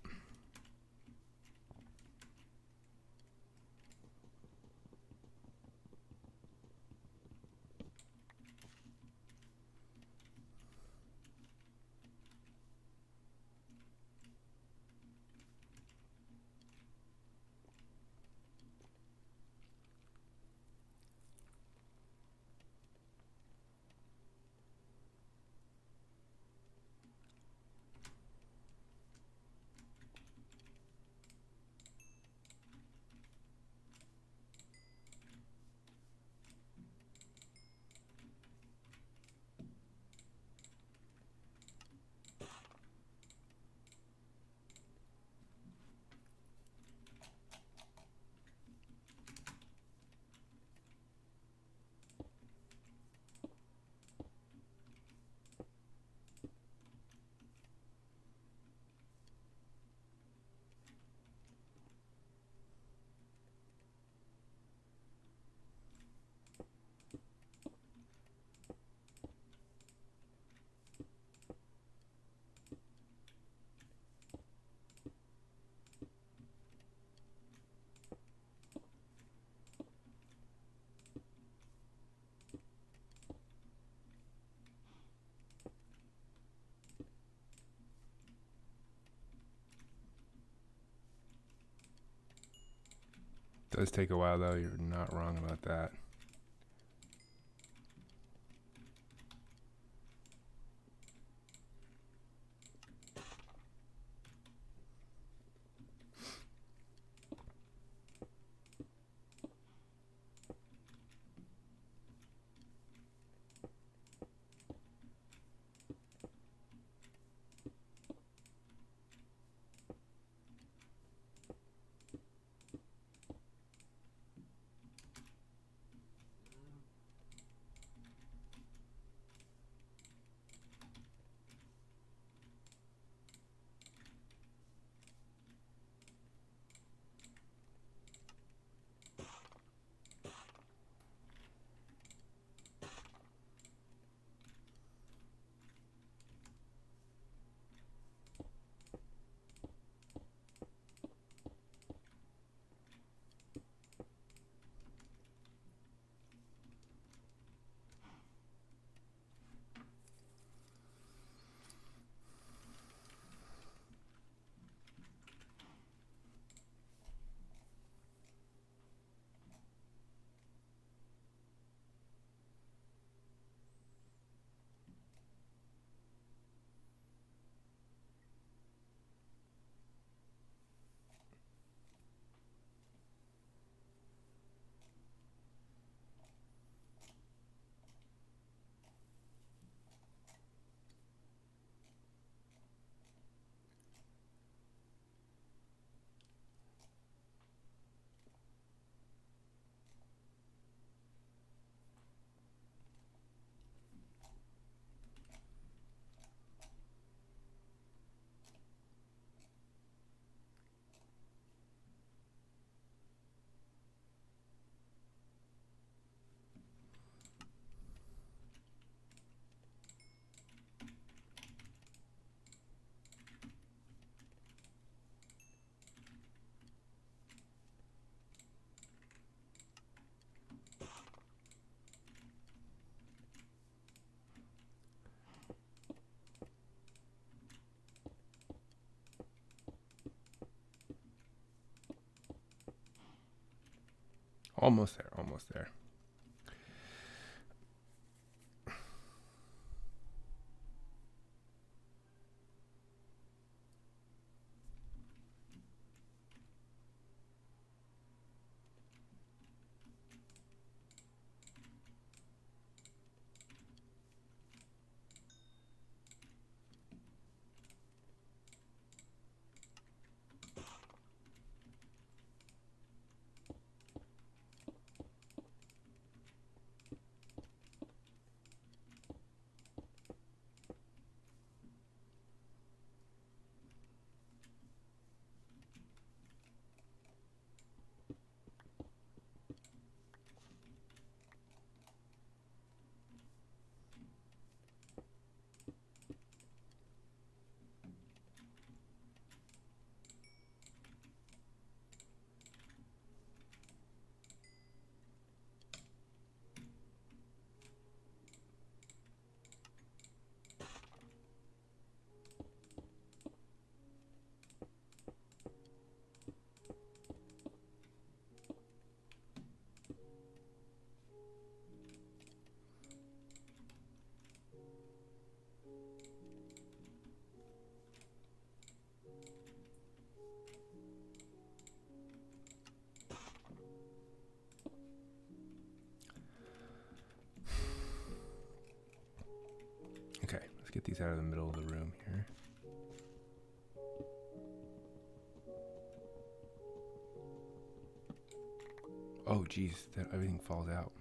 Does take a while though, you're not wrong about that. Almost there, almost there. Okay, let's get these out of the middle of the room here. Oh, geez, everything falls out.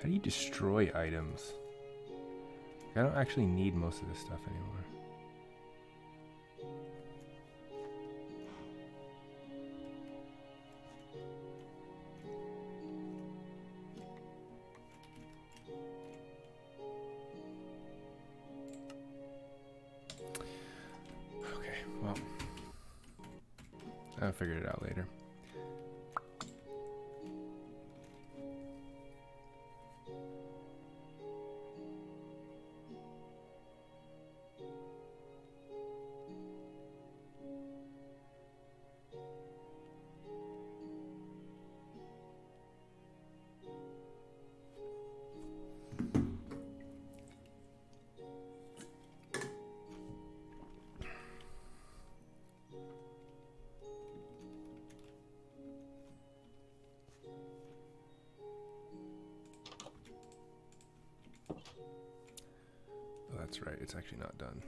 How do you destroy items? I don't actually need most of this stuff anymore. Okay, well, I'll figure it out later. Oh, that's right, it's actually not done.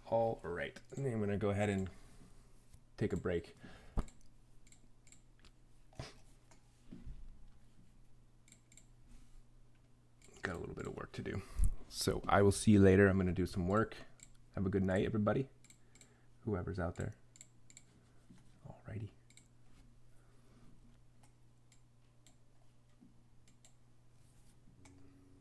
All right. I'm going to go ahead and take a break. Got a little bit of work to do. So I will see you later. I'm going to do some work. Have a good night, everybody. Whoever's out there. Alrighty.